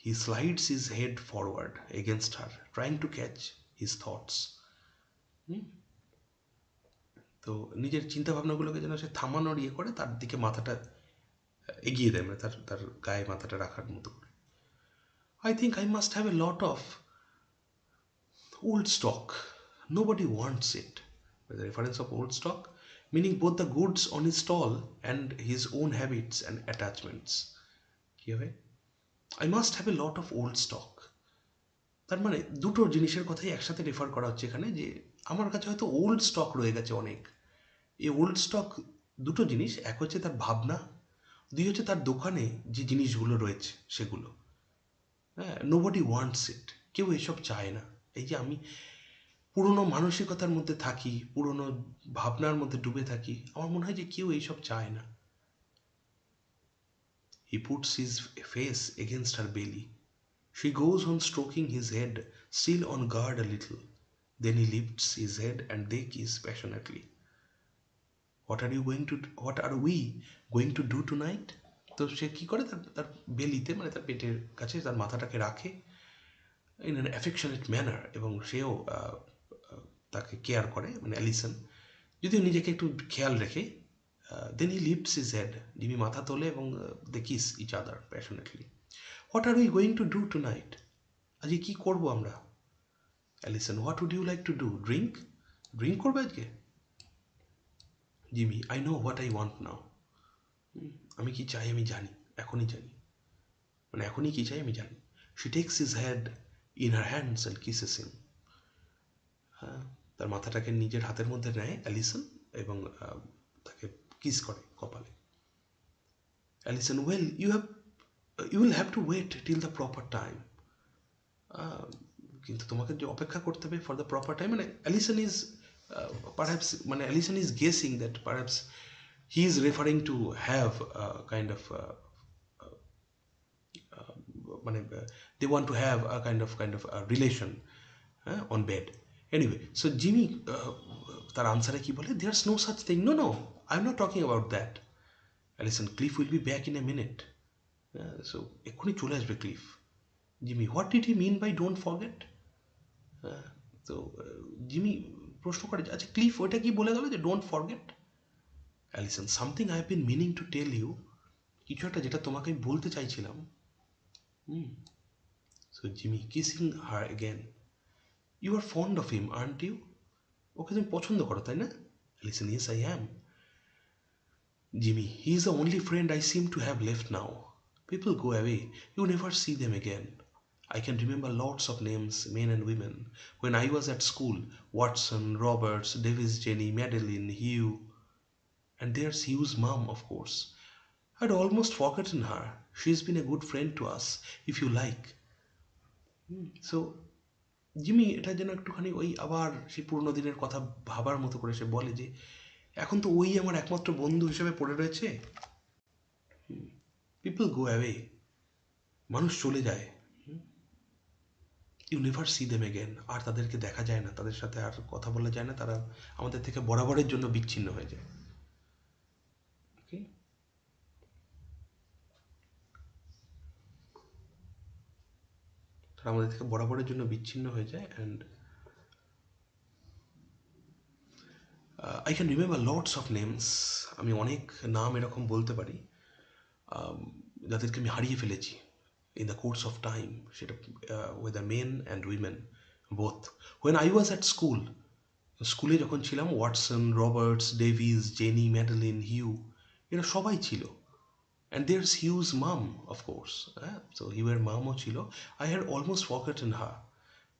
He slides his head forward against her trying to catch his thoughts. তো নিজের চিন্তাভাবনাগুলোকে যেন সে থামানোর ইয়ে করে তার দিকে মাথাটা এগিয়ে দেয়, মানে তার তার গায়ে মাথাটা রাখার মতো করে। I think I must have a lot of old stock. Nobody wants it. With the reference of old stock, meaning both the goods on his stall and his own habits and attachments. কি হবে? I must have a lot of old stock. তার মানে দুটো জিনিসের কথাই একসাথে refer করা হচ্ছে এখানে, যে আমার কাছে হয়তো ওল্ড স্টক রয়ে গেছে অনেক। এই ওল্ড স্টক দুটো জিনিস, এক হচ্ছে তার ভাবনা, দুই হচ্ছে তার দোকানে যে জিনিসগুলো রয়েছে সেগুলো। হ্যাঁ, নোবডি ওয়ান্টস ইট, কেউ এসব চায় না। এই যে আমি পুরনো মানসিকতার মধ্যে থাকি, পুরনো ভাবনার মধ্যে ডুবে থাকি, আমার মনে হয় যে কেউ এইসব চায় না। He puts his face against হার বেলি। She goes on stroking his head, still on guard a little. Then he lifts his head and they kiss passionately. What are we going to do tonight? তো সে কি করে, তার তার বেলিতে মানে তার পেটের কাছে তার মাথাটাকে রাখে ইন অ্যান অ্যাফেকশনেট ম্যানার, এবং সেও তাকে কেয়ার করে, মানে অ্যালিসন যদিও নিজেকে একটু খেয়াল রেখে। Then he lifts his head, Jimmy মাথা তোলে এবং they kiss each other passionately. What are we going to do tonight? আজকে কী করবো আমরা? Alison, what would you like to do? Drink? Drink করবে আজকে? Jimmy, I know what I want now. আমি কি চাই আমি জানি, এখনই জানি, মানে এখনই কি চাই আমি জানি। She takes his head in her hands and kisses him. হ্যাঁ, তার মাথাটাকে নিজের হাতের মধ্যে নেয় অ্যালিসন এবং তাকে কিস করে কপালে। Alison, well you will have to wait till the proper time. কিন্তু তোমাকে যে অপেক্ষা করতে হবে ফর দ্য প্রপার টাইম, মানে অ্যালিসন ইজ পারহ্যাপস, মানে Alison is guessing that perhaps he is referring to have kind of মানে they want to have a kind of a relation on bed. Anyway, so Jimmy তার আনসারে কি বলে, there's no such thing. No, I'm not talking about that. Alison, Cliff will be back in a minute. So এক্ষুনি চলে আসবে Cliff. Jimmy, what did he mean by don't forget? তো Jimmy প্রশ্ন করে, আচ্ছা ক্লিফ ওইটা কি বলে গেল যে don't forget? Alison, something I have been meaning to tell you, কিছু একটা যেটা তোমাকে আমি বলতে চাইছিলাম। So Jimmy, kissing her again. You are fond of him, aren't you? ওকে তুমি পছন্দ করো, তাই না? Listen, yes I am. Jimmy, he is the only friend I seem to have left now. People go away, you never see them again. I can remember lots of names, men and women. When I was at school, Watson, Roberts, Davis, Jenny, Madeline, Hugh. And there's Hugh's mom, of course. I'd almost forgotten her. She's been a good friend to us, if you like. So Jimmy এটা যেন একটুখানি ওই আবার সেই পুরোনো দিনের কথা ভাবার মতো করে সে বলে যে এখন তো ওই আমার একমাত্র বন্ধু হিসেবে পড়ে রয়েছে। পিপল গো অ্যাওয়ে, মানুষ চলে যায়। You never see them again, আর তাদেরকে দেখা যায় না, তাদের সাথে আর কথা বলা যায় না, তারা আমাদের থেকে বরাবরের জন্য বিচ্ছিন্ন হয়ে যায়। ওকে, তারা আমাদের থেকে বরাবরের জন্য বিচ্ছিন্ন হয়ে যায়। And I can remember lots of names, আমি অনেক নাম এরকম বলতে পারি যাদেরকে আমি হারিয়ে ফেলেছি in the course of time, সেটা whether men and women both. When I was at school, স্কুলে যখন ছিলাম, Watson, Roberts, Davies, Jenny, Madeleine, Hugh, এরা সবাই ছিল। And there's Hugh's mum, of course, হ্যাঁ, তো হিউয়ের মামও ছিল। I had almost forgotten her,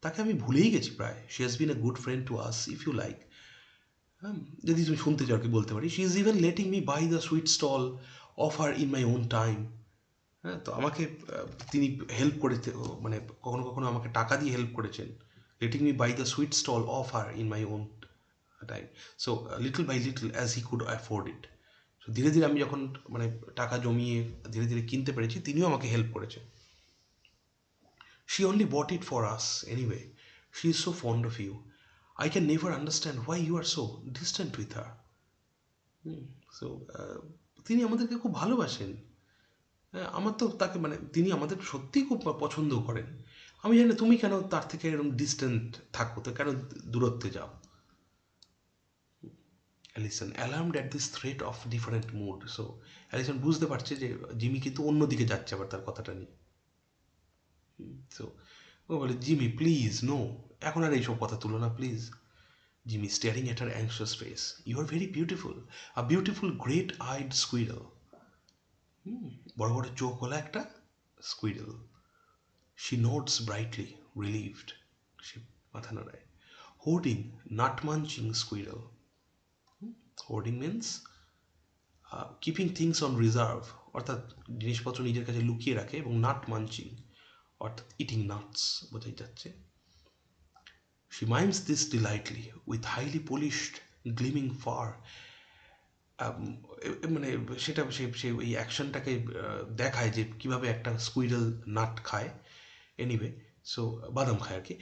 তাকে আমি ভুলেই গেছি প্রায়। She has been a good friend to us, if you like. হ্যাঁ, যদি তুমি শুনতে চাও কি বলতে পারি, she is even letting me buy the sweet stall of hers in my own time. হ্যাঁ, তো আমাকে তিনি হেল্প করে, মানে কখনো কখনো আমাকে টাকা দিয়ে হেল্প করেছেন, letting me buy the sweet stall of hers in my own time. So little by little as he could afford it, so ধীরে ধীরে আমি যখন মানে টাকা জমিয়ে ধীরে ধীরে কিনতে পেরেছি, তিনিও আমাকে হেল্প করেছে। She only bought it for us anyway. She is so fond of you. I can never understand why you are so distant with her. So তিনি আমাদেরকে খুব ভালোবাসেন। হ্যাঁ, আমার তো তাকে মানে তিনি আমাদের সত্যিই খুব পছন্দ করেন। আমি জানি না তুমি কেন তার থেকে এরকম ডিস্টেন্ট থাকো, তো কেন দূরত্বে যাও। Alison alarmed at this threat of different mood. So Alison বুঝতে পারছে যে জিমি কিন্তু অন্যদিকে যাচ্ছে আবার তার কথাটা নিয়ে। সো ও বলে, জিমি প্লিজ নো, এখন আর এইসব কথা তুলো না please. Jimmy staring at her anxious face, you are very beautiful, a beautiful great eyed squirrel. বড় বড় চোখ হলো একটা স্কুইডল। She nods brightly, relieved. সে মাথা নাড়ায়। Hoarding, nut munching squirrel. Hoarding means keeping things on reserve, অর্থাৎ জিনিসপত্র নিজের কাছে লুকিয়ে রাখে, এবং নাট মাঞ্চিং অর্থাৎ ইটিং নাটস বোঝাই যাচ্ছে। She mimes this delightfully with highly polished gleaming fur. মানে সেটা সে ওই অ্যাকশনটাকে দেখায় যে কিভাবে একটা স্কুইডল নাট খায়। এনিওয়ে, সো বাদাম খায় আর কি।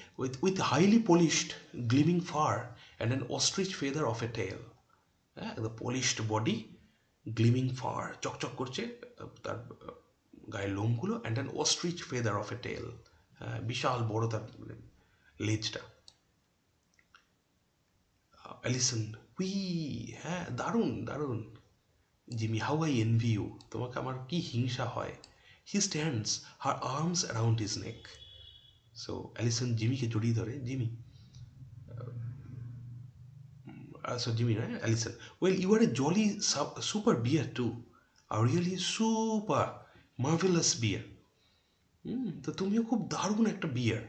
With highly polished gleaming fur and an ostrich feather of a tail. হ্যাঁ, the polished body, gleaming fur, চকচক করছে তার গায়ের লোমগুলো, and an ostrich feather of a tail, বিশাল বড় তার লেজটা। অ্যালিসন, উই, হ্যাঁ দারুণ দারুণ। Jimmy, how I envy you, তোমাকে আমার কি হিংসা হয়। He stands her arms around his neck. So Allison জিমিকে জড়িয়ে ধরে। Jimmy, Jimmy, right? Allison. Well, you are a jolly super beer too. A really super marvelous beer. তো তুমিও খুব দারুণ একটা বিয়ার।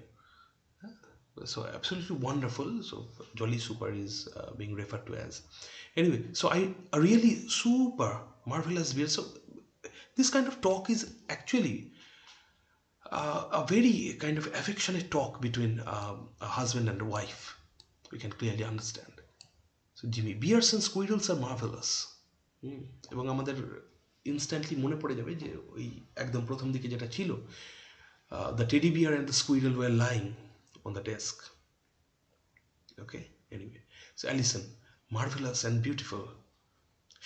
So absolutely wonderful. So jolly super is being referred to as. Anyway, so a really super marvelous beer. So this kind of talk is actually a very kind of affectionate talk between a husband and a wife. We can clearly understand. So Jimmy, bears and squirrels are marvelous. এবং আমাদের instantly মনে পড়ে যাবে যে ওই একদম প্রথম দিকে যেটা ছিল, the teddy bear and the squirrel were lying on the desk. Okay, anyway, so Allison, marvelous and beautiful.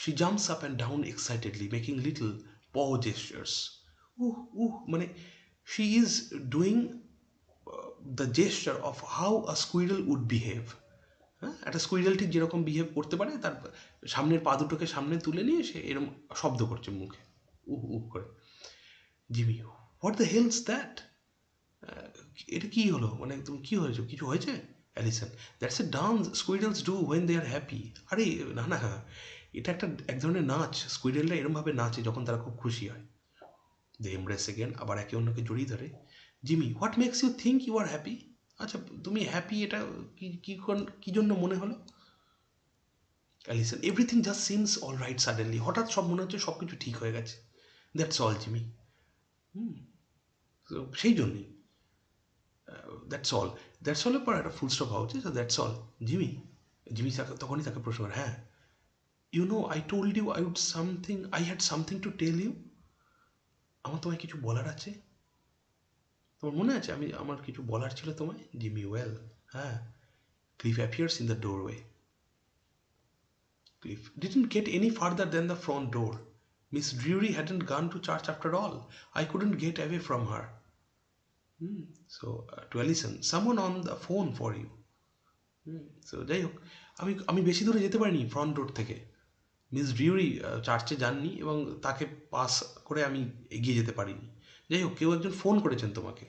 She jumps up and down excitedly, making little paw gestures. মানে she is doing the gesture of how a squirrel would behave. হ্যাঁ, একটা স্কুইডল ঠিক যেরকম behave করতে পারে, তার সামনের পা দুটোকে সামনে তুলে নিয়ে সে এরকম শব্দ করছে মুখে, করে। Jimmy, what the hell's that, এটা কি হলো, মানে তুমি কি হয়েছে, কিছু হয়েছে? Allison, that's a dance squirrels do when they are happy. আরে না না, এটা একটা এক ধরনের নাচ, স্কুইডলরা এরমভাবে নাচে যখন তারা খুব খুশি হয়। দে এমব্রেস এগেন, আবার একে অন্যকে জড়িয়ে ধরে। Jimmy, what makes you think you are happy, আচ্ছা তুমি হ্যাপি এটা কি জন্য মনে হলো? Alison, everything just seems all right suddenly, হঠাৎ সব মনে হচ্ছে সব কিছু ঠিক হয়ে গেছে। That's all Jimmy. তো সেই জন্যই দ্যাটস অল, দ্যাটস অলের পর একটা ফুল স্টপ হওয়া উচিত। That's all Jimmy. জিমি তখনই তাকে প্রশ্ন করে, হ্যাঁ, you know I told you I had something to tell you, আমার তোমায় কিছু বলার আছে, তোমার মনে আছে আমার কিছু বলার ছিল তোমায়? জিমি, ওয়েল, হ্যাঁ। Cliff appears in the doorway. Cliff didn't get any further than the front door. Miss Drury hadn't gone to church after all. I couldn't get away from her. So, to Allison, someone on the phone for you. So, যাই হোক, আমি বেশি দূরে যেতে পারিনি front door থেকে। Miss ডিউরি চার্চে যাননি এবং তাকে পাস করে আমি এগিয়ে যেতে পারিনি। যাই হোক, কেউ একজন ফোন করেছেন তোমাকে।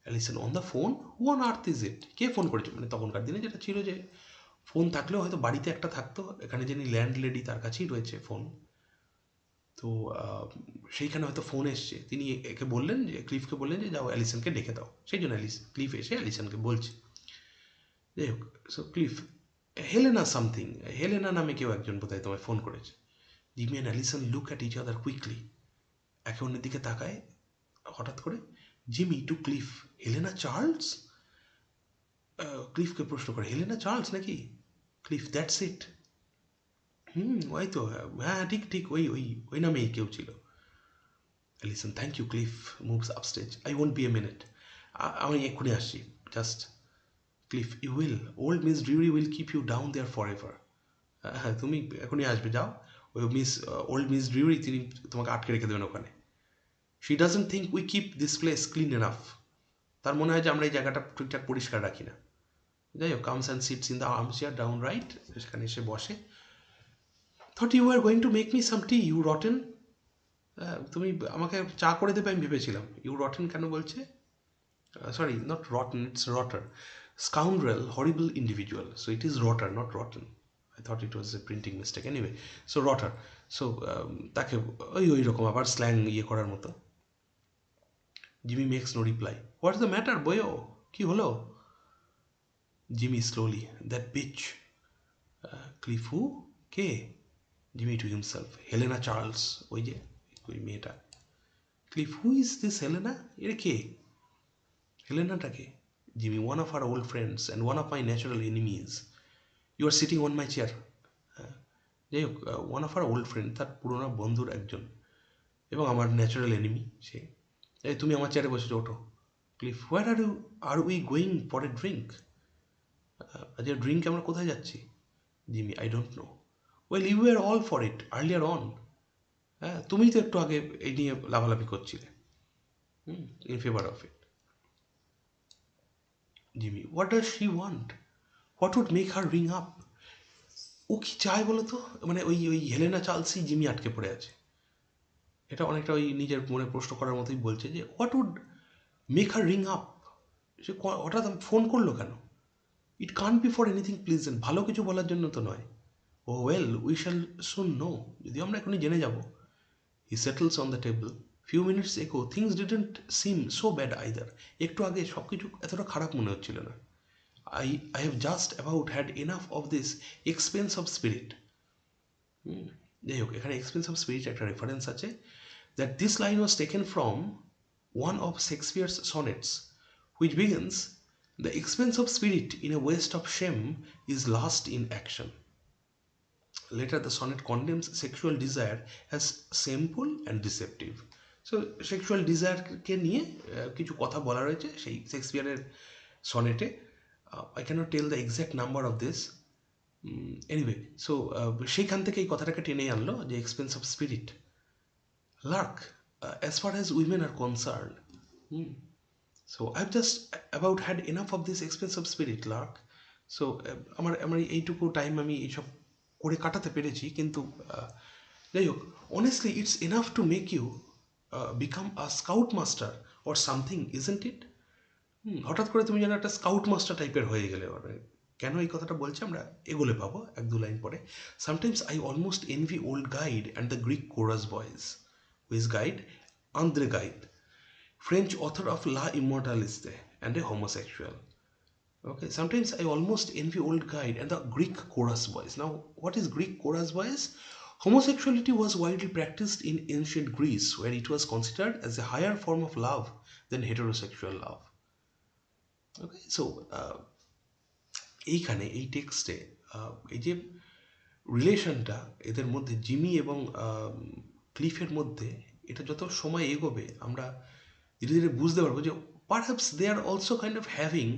Alison, on the phone, who on earth is it, কে ফোন করেছে? মানে তখনকার দিনে যেটা ছিল যে ফোন থাকলেও হয়তো বাড়িতে একটা থাকতো, এখানে যিনি ল্যান্ডলেডি তার কাছেই রয়েছে ফোন। তো সেইখানে হয়তো ফোন এসছে, তিনি একে বললেন যে, ক্লিফকে বললেন যে যাও অ্যালিসনকে ডেকে দাও। সেই জন্য ক্লিফ এসে অ্যালিসনকে বলছে। যাই হোক, so Cliff, Helena something, Helena নামে কেউ একজন বোধহয় তোমায় ফোন করেছে। Jimmy and Allison look at each other quickly, একে অন্যের দিকে তাকায় হঠাৎ করে। Jimmy to Cliff, Helena Charles? ক্লিফকে প্রশ্ন করে, হেলেনা চার্লস নাকি? Cliff, that's it. ওই তো, হ্যাঁ ঠিক ঠিক ওই ওই ওই নামেই কেউ ছিল। Listen, thank you Cliff moves upstage, I won't be a minute, আমি এক্ষুনি আসছি, just Cliff you will, old Miss Drury will keep you down there forever. হ্যাঁ তুমি এখনই আসবে, যাও, ওই ওল্ড মিস ডিউরি তিনি তোমাকে আটকে রেখে দেবেন ওখানে। She doesn't think we keep this place clean enough, তার মনে হয় যে আমরা এই জায়গাটা ঠিকঠাক পরিষ্কার রাখি না। যাই হোক, comes and sits in the arm chair down right, সেখানে এসে বসে। Thought you are going to make me some tea you rotten, তুমি আমাকে চা করে দেবে আমি ভেবেছিলাম। ইউ রটেন কেন বলছে? Sorry, not rotten, it's rotter. Scoundrel, horrible individual. So it is rotter, not rotten. I thought it was a printing mistake. Anyway, so rotter. So তাকে ওই রকম আবার স্ল্যাং ইয়ে করার মতো। Jimmy makes no reply. What's the matter boyo, কি হলো? Jimmy slowly, that bitch. Cliff who? কে? Jimmy to himself, Helena Charles, ওই যে ওই মেয়েটা। Cliff, who is this Helena? এর কে? হেলেনাটাকে? Jimmy, one of our old friends and one of my natural enemies. You are sitting on my chair. যাই হোক, one of our old friend, তার পুরোনো বন্ধুর একজন, এবং আমার ন্যাচারাল এনিমি সে। এই তুমি আমার চেয়ারে বসেছো, ওঠো। Cliff, where are we going for a drink? আজকে ড্রিঙ্ক আমরা কোথায় যাচ্ছি? Jimmy, I don't know. Well, you are all for it earlier on. হ্যাঁ, তুমিই তো একটু আগে এই নিয়ে লাভালাভি করছিলে, in favour of it. Jimmy, what does she want? What would make her ring up? ও কি চায় বলো তো? মানে ওই ওই হেলেনা চার্লসই জিমি আটকে পড়ে আছে। এটা অনেকটা ওই নিজের মনে প্রশ্ন করার মতোই বলছে যে what would make her ring up? সে হঠাৎ ফোন করলো কেন? It can't be for anything pleasant, ভালো কিছু বলার জন্য তো নয়। Oh well, we shall soon know, যদিও আমরা এখনই জেনে যাব। He settles on the table, few minutes ago things didn't seem so bad either. একটু আগে সব কিছু এতটা খারাপ মনে হচ্ছিল না। I have just about had enough of this expense of spirit. যাই হোক, এখানে এক্সপেন্স অফ স্পিরিট একটা রেফারেন্স আছে, that this line was taken from one of Shakespeare's sonnets, which begins, the expense of spirit in a waste of shame is lust in action. Later, the sonnet condemns sexual desire as shameful and deceptive. So, sexual desire কে নিয়ে কিছু কথা বলা রয়েছে সেই শেক্সপিয়ারের সনেটে। I cannot tell the exact number of this. Anyway, so সেইখান থেকে এই কথাটাকে টেনে আনলো যে expense of spirit. Lark, as far as women are concerned, so I've just about had enough of this expense of spirit, Lark. So আমার আমার এইটুকু টাইম আমি এইসব করে কাটাতে পেরেছি, কিন্তু যাই হোক, honestly it's enough to make you become a scout master or something, isn't it? হঠাৎ করে তুমি যেন একটা স্কাউট মাস্টার টাইপের হয়ে গেলে। মানে কেন এই কথাটা বলছি আমরা এগোলে পাবো এক দু লাইন পরে। Sometimes I almost envy old guide and the Greek chorus boys. His guide, Andre Gide, French author of La Immortaliste and a homosexual. Okay, sometimes I almost envy old guide and the Greek chorus boys. Now, what is Greek chorus boys? Homosexuality was widely practiced in ancient Greece, where it was considered as a higher form of love than heterosexual love. Okay, so এইখানে এই টেক্সটে এই যে রিলেশনটা এদের মধ্যে, Jimmy এবং ক্লিফের মধ্যে, এটা যত সময় এগোবে আমরা ধীরে ধীরে বুঝতে পারবো যে perhaps they are also kind of having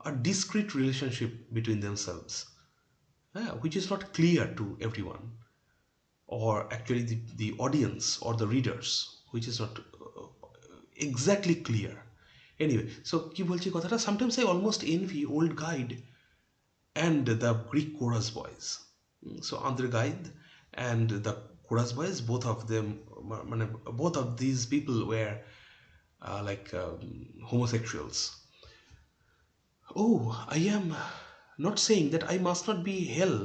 a discrete relationship between themselves, হ্যাঁ, which is not clear to everyone, or actually the audience or the readers, which is not exactly clear. Anyway, so কি বলছি কথাটা, sometimes I almost envy old guide and the Greek chorus boys. So Andre Gide and the chorus boys, both of them, both of these people were like homosexuals. Oh, I am not saying that I must not be hell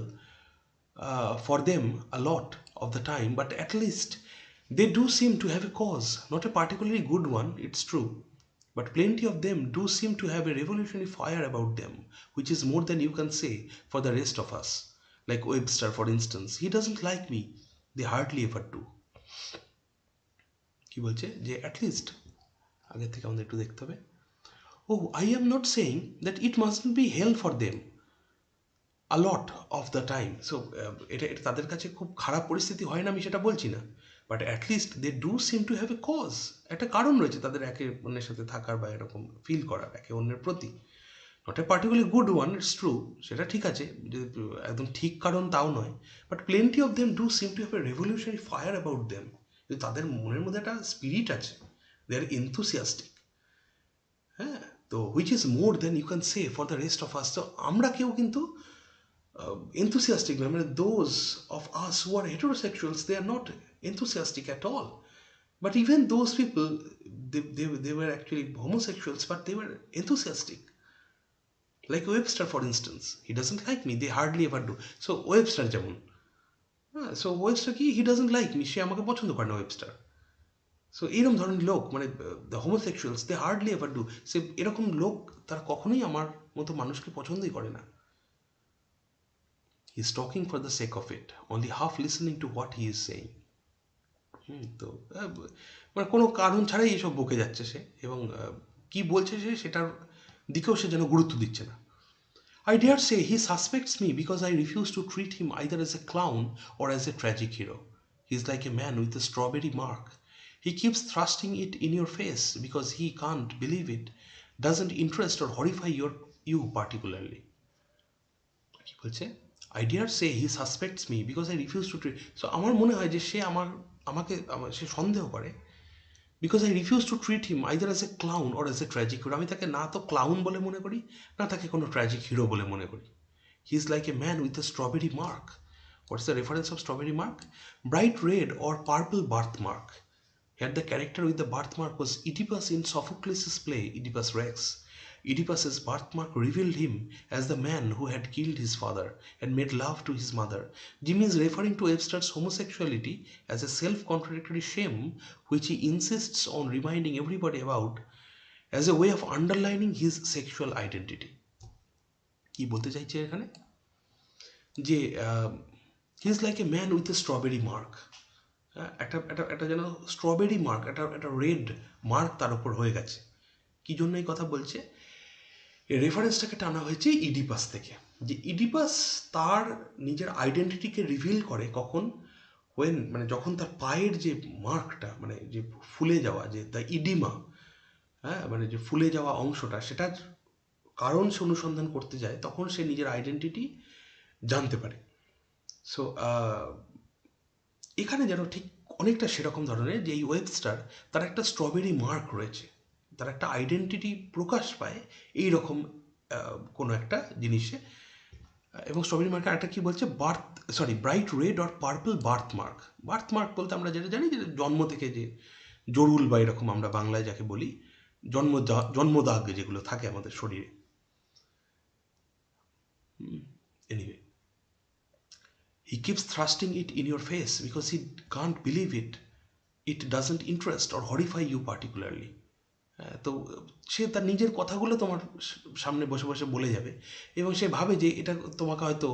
for them a lot of the time, but at least they do seem to have a cause, not a particularly good one, it's true. But plenty of them do seem to have a revolutionary fire about them, which is more than you can say for the rest of us. Like Webster, for instance, he doesn't like me. They hardly ever do. কি বলছে যে at least আগের থেকে আমাদের একটু দেখতে হবে। Oh, I am not saying that it mustn't be hell for them a lot of the time. So এটা এটা তাদের কাছে খুব খারাপ পরিস্থিতি হয় না, আমি সেটা বলছি না, but at least they do seem to have a cause, একটা কারণ রয়েছে তাদের একে অন্যের সাথে থাকার বা এরকম ফিল করার একে অন্যের প্রতি। Not a particularly good one, it's true, সেটা ঠিক আছে, যে একদম ঠিক কারণ তাও নয়, but plenty of them do seem to have A revolutionary fire about them. তাদের মনের মধ্যে একটা স্পিরিট আছে, দে আর এনথুসিয়াস্টিক। হ্যাঁ, তো which is more than you can say for the rest of us. তো আমরা কেউ কিন্তু enthusiastic. I mean, those of us who are heterosexuals, they are not enthusiastic at all. But even those people, they were actually homosexuals, but they were enthusiastic. Like Webster, for instance, he doesn't like me, they hardly ever do. So Webster যেমন, so Webster কি, he doesn't like me, সে আমাকে পছন্দ করে না Webster. So এরকম ধরনের লোক, মানে the homosexuals, they hardly ever do. সে এরকম লোক তারা কখনোই আমার মতো মানুষকে পছন্দই করে না। He is talking for the sake of it, only half listening to what he is saying. তো মানে কোনো কারণ ছাড়াই এসব বকে যাচ্ছে সে, এবং কি বলছে সে সেটার দিকেও সে যেন গুরুত্ব দিচ্ছে না। I dare say he suspects me because I refuse to treat him either as a clown or as a tragic hero. He is like a man with a strawberry mark. He keeps thrusting it in your face because he can't believe it doesn't interest or horrify you particularly. কি বলছে? I dare say he suspects me because I refuse to treat. So আমার মনে হয় যে সে সে সন্দেহ করে, because I refuse to treat him either as a clown or as a tragic hero. আমি তাকে না তো ক্লাউন বলে মনে করি, না তাকে কোনো ট্র্যাজিক হিরো বলে মনে করি। He is like a man with a strawberry mark. What's the reference of strawberry mark? Bright red or purple birthmark. Here the character with the birthmark was Oedipus in Sophocles' play Oedipus Rex. Oedipus's birthmark revealed him as the man who had killed his father and made love to his mother. Jimmy is referring to Webster's homosexuality as a self-contradictory shame which he insists on reminding everybody about as a way of underlining his sexual identity. কি বলতে চাইছে এখানে? যে he is like a man with a strawberry mark. একটা যেন strawberry mark, একটা red mark তার উপর হয়ে গেছে। কি জন্য এই কথা বলছে? এই রেফারেন্সটাকে টানা হয়েছে ইডিপাস থেকে, যে ইডিপাস তার নিজের আইডেন্টিটিকে রিভিল করে কখন, মানে যখন তার পায়ের যে মার্কটা, মানে যে ফুলে যাওয়া, যে দ্য ইডিমা, হ্যাঁ, মানে যে ফুলে যাওয়া অংশটা, সেটার কারণ সে অনুসন্ধান করতে যায়, তখন সে নিজের আইডেন্টিটি জানতে পারে। সো এখানে যেন ঠিক অনেকটা সেরকম ধরনের, যে এই ওয়েবস্টার, তার একটা স্ট্রবেরি মার্ক রয়েছে, তার একটা আইডেন্টিটি প্রকাশ পায় এইরকম কোনো একটা জিনিসে। এবং স্ট্রবেরি মার্কের একটা কী বলছে, bright red or purple birth mark. Birth mark বলতে আমরা যেটা জানি, যে জন্ম থেকে যে জরুল বা এরকম আমরা বাংলায় যাকে বলি, জন্মদাগ যেগুলো থাকে আমাদের শরীরে। Anyway, he keeps thrusting it in your face because he can't believe it doesn't interest or horrify you particularly. তো সে তার নিজের কথাগুলো তোমার সামনে বসে বসে বলে যাবে, এবং সে ভাবে যে এটা তোমাকে হয়তো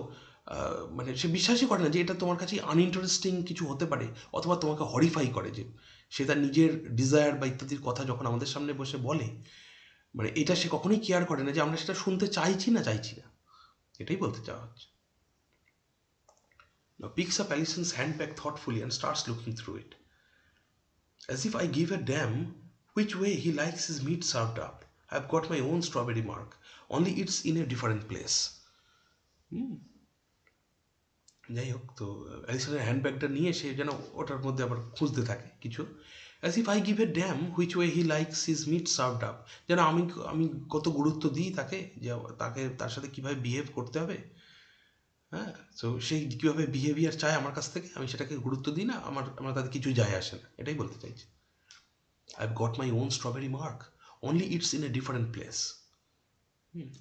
মানে সে বিশ্বাসই করে না যে এটা তোমার কাছে আনইন্টারেস্টিং কিছু হতে পারে, অথবা তোমাকে হরিফাই করে। যে সে তার নিজের ডিজায়ার বা ইত্যাদির কথা যখন আমাদের সামনে বসে বলে, মানে এটা সে কখনোই কেয়ার করে না যে আমরা সেটা শুনতে চাইছি না, এটাই বলতে চাওয়া হচ্ছে। Now picks up Allison's handbag thoughtfully and starts looking through it. As if I give a damn which way he likes his meat served up. I've got my own strawberry mark, only it's in a different place. যাই হোক, তো অ্যালিসনের হ্যান্ডব্যাগটা নিয়ে সে যেন ওটার মধ্যে আবার খুঁজতে থাকে কিছু। As if I give a damn which way he likes his meat served up. যেন আমি কত গুরুত্ব দিই তাকে, যে তার সাথে কীভাবে বিহেভ করতে হবে। হ্যাঁ, সো সেই কীভাবে বিহেভিয়ার চায় আমার কাছ থেকে, আমি সেটাকে গুরুত্ব দিই না, আমার তাদের কিছু যায় আসে না, এটাই বলতে চাইছি। I've got my own strawberry mark, only it's in a different place.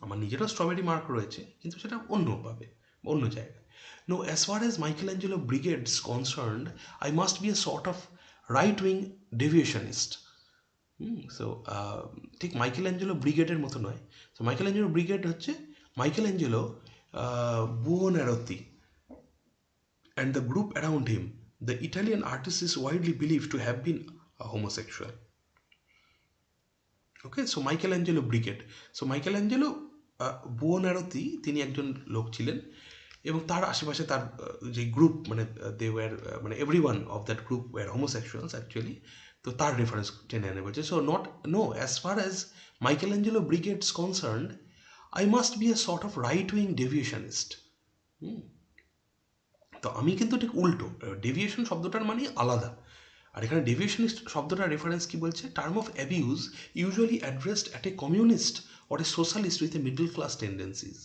আমার নিজেরও স্ট্রবেরি মার্ক রয়েছে, কিন্তু সেটা অন্যভাবে, অন্য জায়গায়। No, as far as Michelangelo Brigade's concerned, I must be a sort of right-wing deviationist. So ঠিক মাইকেলেঞ্জেলো ব্রিগেডের মতো নয়। সো মাইকেলেঞ্জেলো ব্রিগেড হচ্ছে Michelangelo Buonarroti and the group around him. The Italian artist is widely believed to have been a homosexual. Okay, so Michelangelo brigade. So Michelangelo Buonarroti তিনি একজন লোক ছিলেন এবং তার আশেপাশে তার যে গ্রুপ মানে দে ওয়ার মানে every one of that group were homosexuals actually, তো তার রেফারেন্স টেনে এনে বলছে। So not no, as far as Michelangelo brigades concerned, I must be a sort of right wing deviationist. তো আমি কিন্তু ঠিক উল্টো, ডেভিয়েশন শব্দটার মানে আলাদা। আর এখানে ডেভিয়েশনিস্ট শব্দটার রেফারেন্স কি বলছে, term of abuse usually addressed at a communist or a socialist with a middle class tendencies.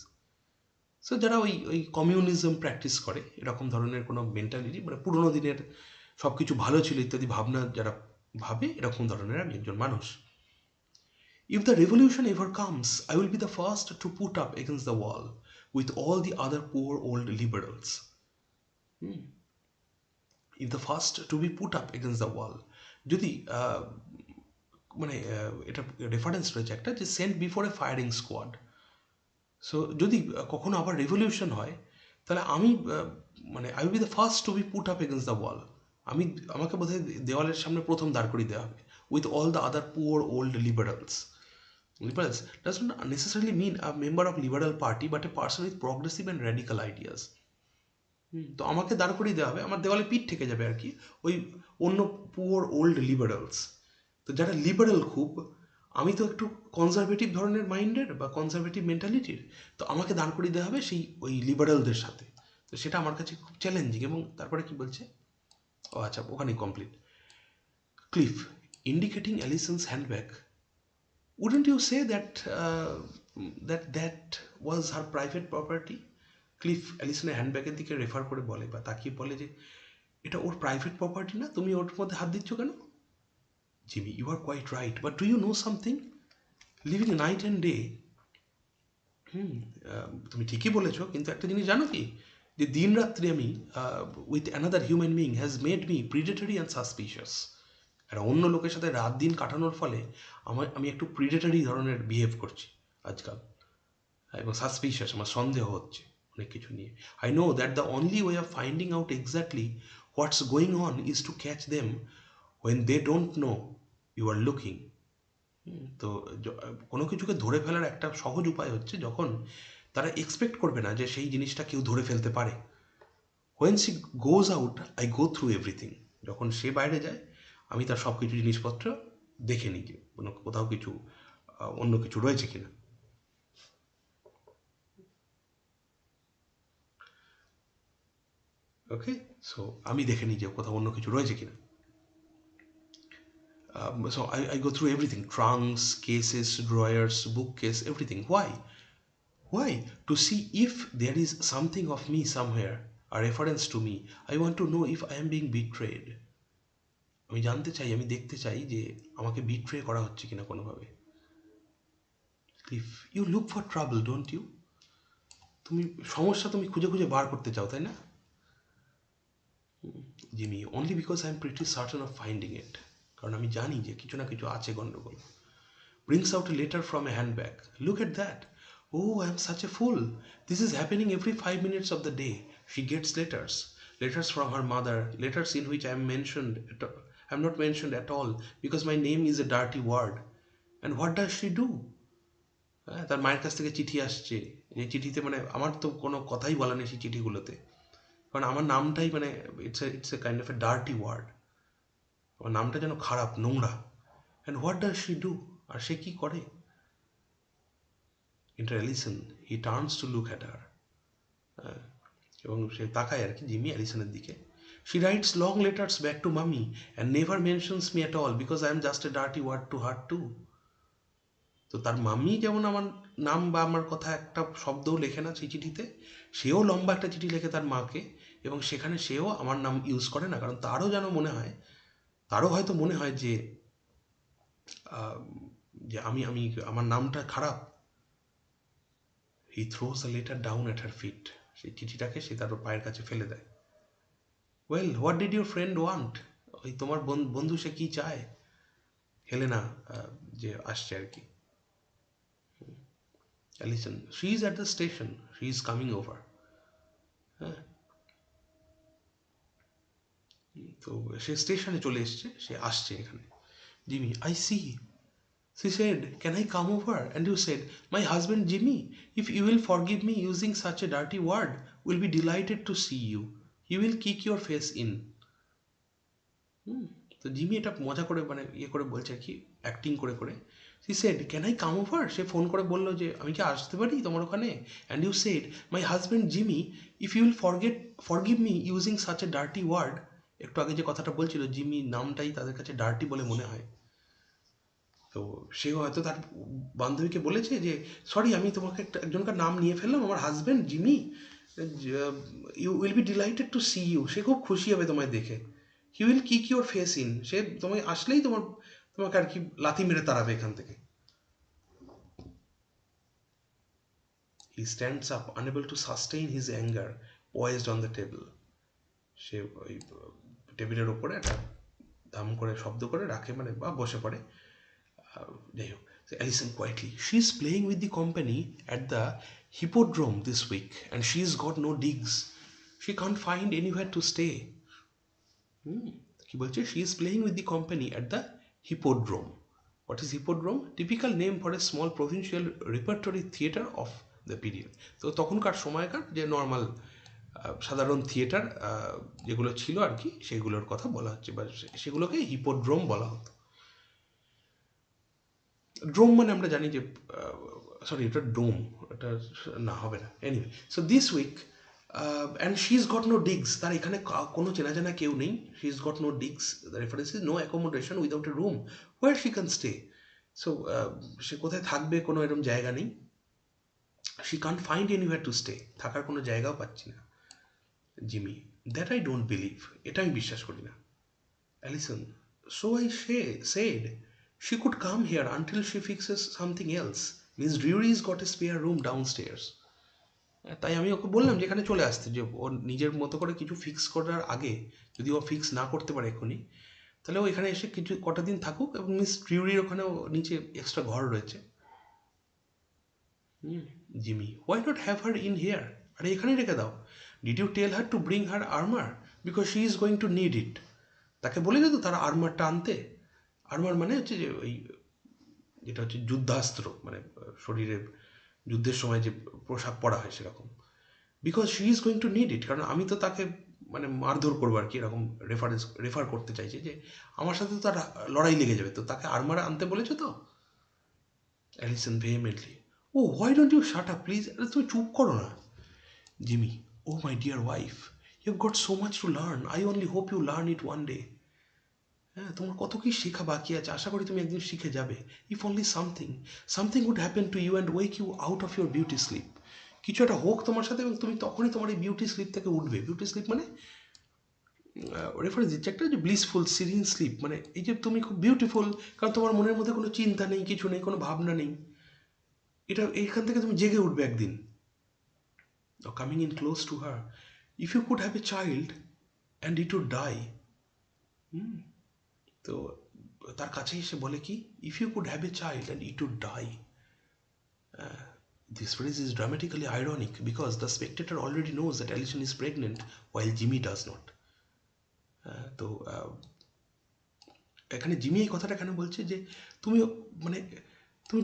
So যারা ওই ওই কমিউনিজম প্র্যাকটিস করে, এরকম ধরনের কোনো মেন্টালিটি, মানে পুরোনো দিনের সব কিছু ভালো ছিল ইত্যাদি ভাবনা যারা ভাবে, এরকম ধরনের আমি একজন মানুষ। If the revolution ever comes, I will be the first to put up against the wall with all the other poor old liberals. If the first to be put up against the wall, যদি মানে এটা reference রয়েছে একটা, যে sent before a firing squad. So যদি কখনো আবার revolution হয়, তাহলে আমি মানে I will be the first to be put up against the wall. আমাকে বোধহয় দেওয়ালের সামনে প্রথম দাঁড় করিয়ে দেওয়া হবে with all the other poor old liberals. Liberals does not necessarily mean a member of liberal party but a person with progressive and radical ideas. তো আমাকে দাঁড় করিয়ে দেওয়া হবে, আমার দেওয়ালে পিঠ থেকে যাবে আর কি ওই অন্য পুয়ার ওল্ড লিবারালস। তো যারা লিবারাল খুব, আমি তো একটু কনজারভেটিভ ধরনের মাইন্ডের বা কনজারভেটিভ মেন্টালিটির, তো আমাকে দাঁড় করিয়ে দেওয়া হবে সেই ওই লিবারালদের সাথে। তো সেটা আমার কাছে খুব চ্যালেঞ্জিং। এবং তারপরে কি বলছে, ও আচ্ছা ওখানেই complete. Cliff indicating Allison's handbag, wouldn't you say that that was her private property? ক্লিফ অ্যালিসনের হ্যান্ডব্যাগের দিকে রেফার করে বলে বা তাকিয়ে বলে যে এটা ওর প্রাইভেট প্রপার্টি না, তুমি ওর মধ্যে হাত দিচ্ছ কেন? Jimmy, you are quite right, but do you know something? Living night and day, তুমি ঠিকই বলেছো, কিন্তু একটা জিনিস জানো কি, যে দিন রাত্রি আমি with another human being has made me predatory and suspicious. একটা অন্য লোকের সাথে রাত দিন কাটানোর ফলে আমি একটু প্রিডেটরি ধরনের বিহেভ করছি আজকাল, এবং সাসপিশিয়াস, আমার সন্দেহ হচ্ছে অনেক কিছু নিয়ে। I know that the only way of finding out exactly what's going on is to catch them when they don't know you are looking. তো কোনো কিছুকে ধরে ফেলার একটা সহজ উপায় হচ্ছে যখন তারা এক্সপেক্ট করবে না যে সেই জিনিসটা কেউ ধরে ফেলতে পারে। When she goes out I go through everything, যখন সে বাইরে যায় আমি তার সব কিছু জিনিসপত্র দেখে নিই যে কোথাও কিছু অন্য কিছু রয়েছে কিনা। ওকে, সো আমি দেখে নিই যে কোথাও অন্য কিছু রয়েছে কিনা। So I go through everything, trunks, cases, drawers, bookcase, everything. Why? Why? To see if there is something of me somewhere, a reference to me. I want to know if I am being betrayed. আমি জানতে চাই, আমি দেখতে চাই যে আমাকে betray করা হচ্ছে কিনা কোনোভাবে। If you look for trouble, don't you? তুমি সমস্যা তুমি খুঁজে খুঁজে বার করতে চাও, তাই না? Jimmy, only because I am pretty certain of finding it. কারণ আমি জানি যে কিছু না কিছু আছে গন্ডগোল। Brings out a letter from a handbag. Look at that. Oh, I am such a fool. This is happening every 5 minutes of the day. She gets letters. Letters from her mother. Letters in which I am not mentioned at all because my name is a dirty word. And what does she do? তার মায়ের কাছ থেকে চিঠি আসছে, এই চিঠিতে মানে আমার তো কোনো কথাই বলা নেই সেই চিঠিগুলোতে, কারণ আমার নামটাই মানে it's a kind of a dirty word, আমার নামটা যেন খারাপ, নোংরা। And what does she do, আর সে কী করে? Enter Allison. He turns to look at her. এবং সে তাকায় আর কি জিমি অ্যালিসনের দিকে। She writes long letters back to mommy and never mentions me at all because I am just a dirty word to her too. তো তার mummy যেমন আমার নাম বা আমার কথা একটা শব্দও লেখে না সেই চিঠিতে, সেও লম্বা একটা চিঠি লেখে তার মাকে, এবং সেখানে সেও আমার নাম ইউজ করে না, কারণ তারও যেন মনে হয়, তারও হয়তো মনে হয় যে যে আমি আমি আমার নামটা খারাপ। He throws the letter down at her feet. সেই চিঠিটাকে সে তার পায়ের কাছে ফেলে দেয়। Well, what did your friend want? ওই তোমার বন্ধু সে কি চায়? হেলেনা যে আসছে আর কি। Allison, she is at the station. She is coming over. হ্যাঁ, তো সে স্টেশনে চলে এসছে, সে আসছে এখানে। Jimmy, I see. She said, can I come over? And you said, my husband Jimmy, if you will forgive me using such a dirty word, will be delighted to see you. He will kick your face in. তো Jimmy এটা মজা করে মানে ইয়ে করে বলছে আর কি, acting করে করে। She said, can I come over? সে ফোন করে বললো যে আমি কি আসতে পারি তোমার ওখানে? And you said, my husband Jimmy, if you will forgive me using such a dirty word. একটু আগে যে কথাটা বলছিল, জিমি নামটাই তাদের কাছে ডার্টি বলে মনে হয়। তো সে হয়তো তার বান্ধবীকে বলেছে যে সরি, আমি তোমাকে একজনকার নাম নিয়ে ফেললাম, আমার husband Jimmy, you will be delighted to see you. সে খুব খুশি হবে তোমায় দেখে। He will kick your face in. সে তোমায় আসলেই তোমাকে আর কি লাথি মেরে তাড়াবে এখান থেকে। He stands up, unable to sustain his anger, poised on the table. সে ওই টেবিলের ওপরে একটা দাম করে শব্দ করে রাখে, মানে বা বসে পড়ে। যাই হোক, Alison quietly, she's playing with the company at the hippodrome this week and she's got no digs. She can't find anywhere to stay. কি বলছে? She is playing with the company at the hippodrome. What is hippodrome? Typical name for a small provincial repertory theatre of the period. তো তখনকার সময়কার যে normal সাধারণ theatre যেগুলো ছিল আর কি, সেগুলোর কথা বলা হচ্ছে, বা সেগুলোকে হিপোড্রোম বলা হতো। ড্রোম মানে আমরা জানি যে, সরি এটা ডোম, এটা না হবে না। Anyway, so this week and she is got no digs. তার এখানে কোনো চেনা জানা কেউ নেই। She is got no digs, the reference is no accommodation without a room where she can stay. So সে কোথায় থাকবে, কোনো এরকম জায়গা নেই। She can't find anywhere to stay, থাকার কোনো জায়গাও পাচ্ছি না। Jimmy, that I don't believe, এটা আমি বিশ্বাস করি না। Allison, so I said she could come here until she fixes something else. Miss Drury's got a spare room downstairs. তাই আমি ওকে বললাম যে এখানে চলে আসতে, যে ওর নিজের মতো করে কিছু ফিক্স করার আগে, যদি ও ফিক্স না করতে পারে এখনই, তাহলে ও এখানে এসে কিছু কটা দিন থাকুক, এবং মিস ড্রিউরির ওখানেও নিচে এক্সট্রা ঘর রয়েছে। Jimmy, why not have her in here? আরে এখানেই রেখে দাও। Did you tell her to bring her armour because she is going to need it? তাকে বলে যেত তার আর্মারটা আনতে। আর্মার মানে হচ্ছে যে ওই যেটা হচ্ছে যুদ্ধাস্ত্র, মানে শরীরে যুদ্ধের সময় যে পোশাক পরা হয় সেরকম। Because she is going to need ইট, কারণ আমি তো তাকে মানে মারধর করবো আর কি, এরকম রেফার করতে চাইছে যে আমার সাথে তো তার লড়াই লেগে যাবে, তো তাকে আর্মার আনতে বলেছো তো। Allison vehemently, oh why don't you shut up please? আরে তুমি চুপ করো না। Jimmy, oh my dear wife, you have got so much to learn, I only hope you learn it one day. হ্যাঁ, তোমার কত কি শেখা বাকি আছে, আশা করি তুমি একদিন শিখে যাবে। If only something would happen to you and wake you out of your beauty sleep. কিছু একটা হোক তোমার সাথে, এবং তুমি তখনই তোমার এই বিউটি স্লিপ থেকে উঠবে। বিউটি স্লিপ মানে রেফারেন্স দিচ্ছে একটা, যে ব্লিসফুল সিরিন স্লিপ, মানে এই যে তুমি খুব বিউটিফুল, কারণ তোমার মনের মধ্যে কোনো চিন্তা নেই, কিছু নেই, কোনো ভাবনা নেই। এটা এইখান থেকে তুমি জেগে উঠবে একদিন। Coming in close to her, if you could have a child and it would die. তো তার কাছে এসে বলে কি, if you could have a child and it would die. This phrase is dramatically ironic because the spectator already knows that Alison is pregnant while Jimmy does not. তো এখানে Jimmy এই কথাটা কেন বলছে যে তুমি মানে তুমি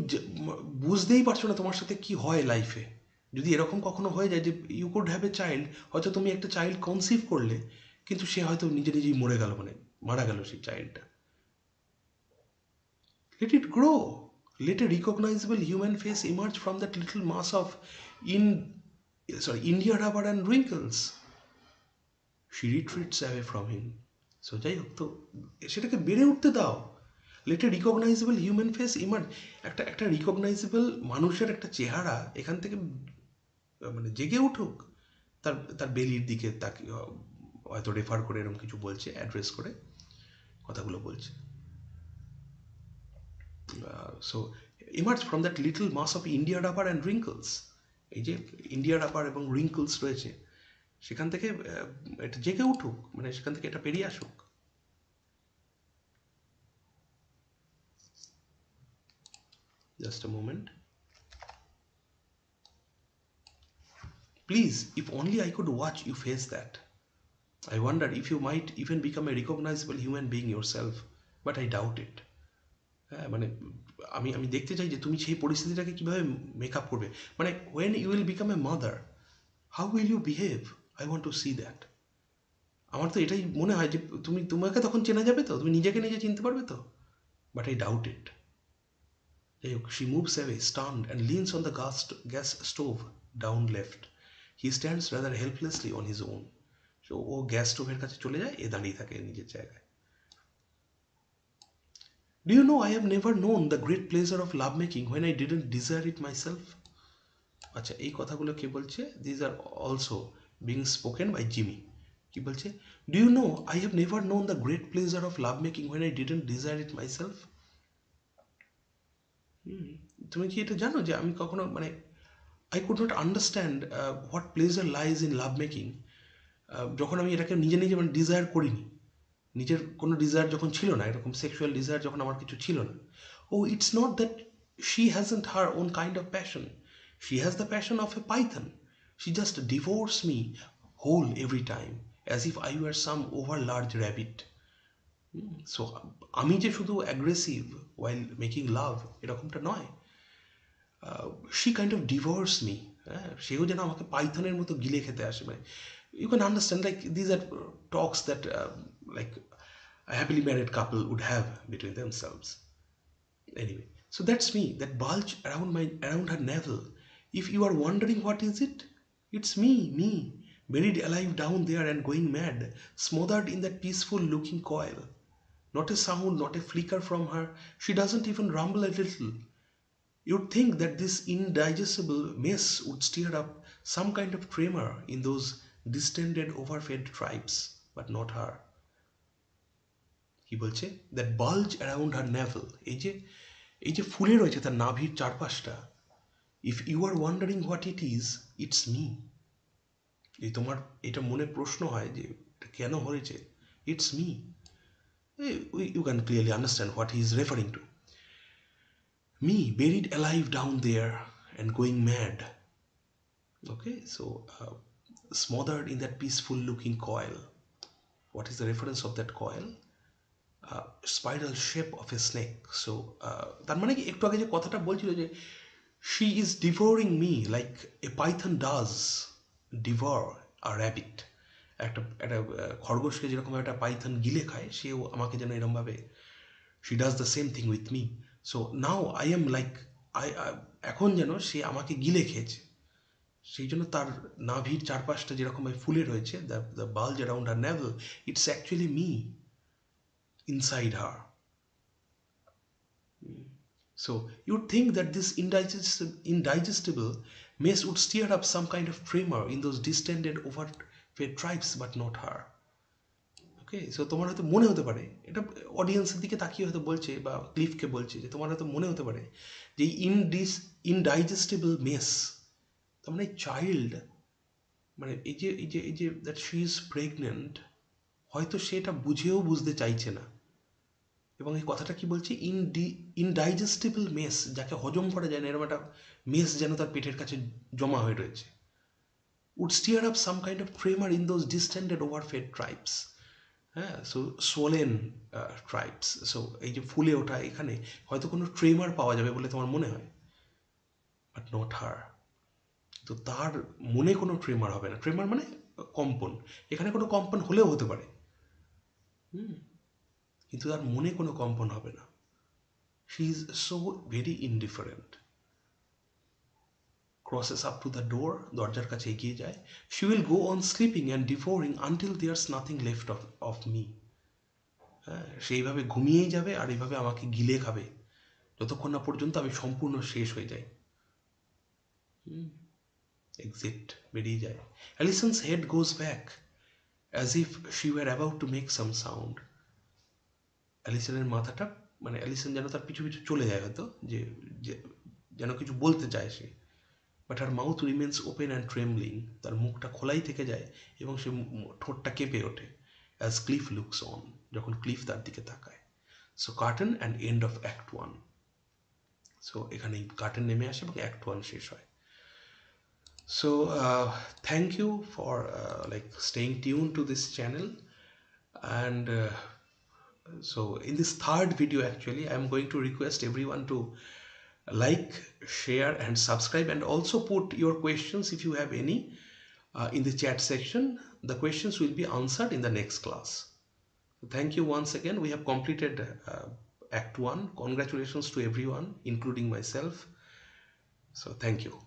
বুঝতেই পারছো না তোমার সাথে কি হয় লাইফে। যদি এরকম কখনো হয়ে যায় যে you could have a child, হয়তো তুমি একটা চাইল্ড কনসিভ করলে, কিন্তু সে হয়তো নিজে নিজেই মরে গেল, মানে মারা গেল সেই চাইল্ডটা। Let it grow. Let a recognizable human face emerge from that little mass of India rubber and wrinkles. She retreats away from him. So যাই হোক, তো সেটাকে বেড়ে উঠতে দাও। Let a রিকগনাইজেবল human face emerge. একটা রিকগনাইজেবল মানুষের একটা চেহারা এখান থেকে মানে জেগে উঠুক। তার তার বেলির দিকে তাকে হয়তো রেফার করে এরকম কিছু বলছে, অ্যাড্রেস করে কথাগুলো বলছে। So emerge from that little mass of India rubber and wrinkles. এই যে ইন্ডিয়া রাবার এবং রিঙ্কলস রয়েছে, সেখান থেকে এটা জেগে উঠুক, মানে সেখান থেকে এটা পেরিয়ে আসুক। Just a moment. Please, if only I could watch you face that. I wonder if you might even become a recognizable human being yourself, but I doubt it. হ্যাঁ, মানে আমি দেখতে চাই যে তুমি সেই পরিস্থিতিটাকে কীভাবে মেকআপ করবে। মানে when you will become a mother, how will you behave, I want to see that. আমার তো এটাই মনে হয় যে তোমাকে তখন চেনা যাবে তো, তুমি নিজেকে নিজে চিনতে পারবে তো, বাট আই ডাউট ইট। যাই হোক, she moves away, stunned, and leans on the gas stove, down left. He stands rather helplessly on his own. So ও গ্যাস স্টোভের কাছে চলে যায়, এ দাঁড়িয়ে থাকে নিজের জায়গায়। Do you know, I have never known the great pleasure of love making when I didn't desire it myself. আচ্ছা, এই কথাগুলো কে বলছে? These are also being spoken by Jimmy. কি বলছে? Do you know, I have never known the great pleasure of love making when I didn't desire it myself. তুমি কি এটা জানো যে আমি কখনো মানে I could not understand what pleasure lies in love making, যখন আমি এটাকে নিজে নিজে মানে ডিজায়ার করিনি, নিজের কোনো ডিজায়ার যখন ছিল না, এরকম সেক্সুয়াল ডিজায়ার যখন আমার কিছু ছিল না। Oh it's not that she hasn't her own kind of passion, she has the passion of a python, she just devours me whole every time as if I were some over large rabbit. So আমি যে শুধু aggressive while making love এরকমটা নয়, she kind of devours me. হ্যাঁ, সেও যেন আমাকে পাইথনের মতো গিলে খেতে আসে। মানে you can understand, like these are talks that like a happily married couple would have between themselves. Anyway, so that's me, that bulge around her navel. If you are wondering what is it, it's me, buried alive down there and going mad, smothered in that peaceful looking coil. Not a sound, not a flicker from her. She doesn't even rumble a little. You'd think that this indigestible mess would stir up some kind of tremor in those distended, overfed tribes, but not her. কি বলছে? That bulge around her navel, এই যে ফুলে রয়েছে তার নাভির চারপাশটা, if you are wondering what it is, it's me. এই তোমার এটা মনে প্রশ্ন হয় যে এটা কেন হয়েছে, it's me. You can clearly understand what he is referring to. Me, buried alive down there and going mad. Okay, so smothered in that peaceful looking coil. What is the reference of that coil? Spiral shape of a snake. So তার মানে কি, একটু আগে যে কথাটা বলছিল যে she is devouring me like a python does devour a rabbit. একটা খরগোশকে যেরকম একটা পাইথন গিলে খায়, সেও আমাকে যেন এরমভাবে she does the same thing with me. So now I am like এখন যেন সে আমাকে গিলে খেয়েছে, সেই জন্য তার নাভির চারপাশটা যেরকমভাবে ফুলে রয়েছে, the bulge around her navel, it's actually me inside her. So you'd think that this indigestible mess would stir up some kind of tremor in those distended, overfed tribes, but not her. Okay, so তোমার হয়তো মনে হতে পারে, এটা অডিয়েন্সের দিকে তাকিয়ে হয়তো বলছে বা ক্লিফকে বলছে, যে তোমার হয়তো মনে হতে পারে যে ইনডাইজেস্টেবল মেস, তার মানে চাইল্ড, মানে এই যে দ্যাট শি ইজ প্রেগনেন্ট, হয়তো সেটা বুঝেও বুঝতে চাইছে না। এবং এই কথাটা কি বলছে, ইনডাইজেস্টেবল মেস, যাকে হজম করা যায় না, এরকম একটা মেস যেন তার পেটের কাছে জমা হয়ে রয়েছে, would stir up some kind of tremor in those distended, overfed tribes. হ্যাঁ, সো সোলেন ট্রাইবস। সো এই যে ফুলে ওঠা, এখানে হয়তো কোনো ট্রেমার পাওয়া যাবে বলে তোমার মনে হয়, বাট নট হার। তো তার মনে কোনো ট্রেমার হবে না। ট্রেমার মানে কম্পন, এখানে কোনো কম্পন হলেও হতে পারে, কিন্তু তার মনে কোনো কম্পন হবে না। She is so very indifferent. crosses up to the door, দরজার কাছে এগিয়ে যায়। she will go on sleeping and devouring until there's nothing left of me. হ্যাঁ, সেইভাবে ঘুমিয়েই যাবে আর এইভাবে আমাকে গিলে খাবে যতক্ষণ না পর্যন্ত আমি সম্পূর্ণ শেষ হয়ে যাই। এক্সিট, বেরিয়ে যায়। অ্যালিসন's head goes back as if she were about to make some sound. অ্যালিসনের মাথাটা, মানে অ্যালিসন যেন তার পিছু পিছু চলে যায় হয়তো, যে যেন কিছু বলতে চায় সে, but her mouth remains open and trembling, তার মুখটা খোলাই থেকে যায় এবং সে ঠোঁটটা কেঁপে ওঠে। অ্যাজ ক্লিফ লুকস অন, যখন ক্লিফ তার দিকে তাকায়। So curtain and end of act 1. So এখানেই কার্টেন নেমে আসে এবং অ্যাক্ট 1 শেষ হয়। So thank you for like staying tuned to this channel, and so in this third video actually I am going to request everyone to like, share and subscribe, and also put your questions if you have any. in the chat section. The questions will be answered in the next class. Thank you once again. We have completed Act 1. Congratulations to everyone, including myself. So thank you.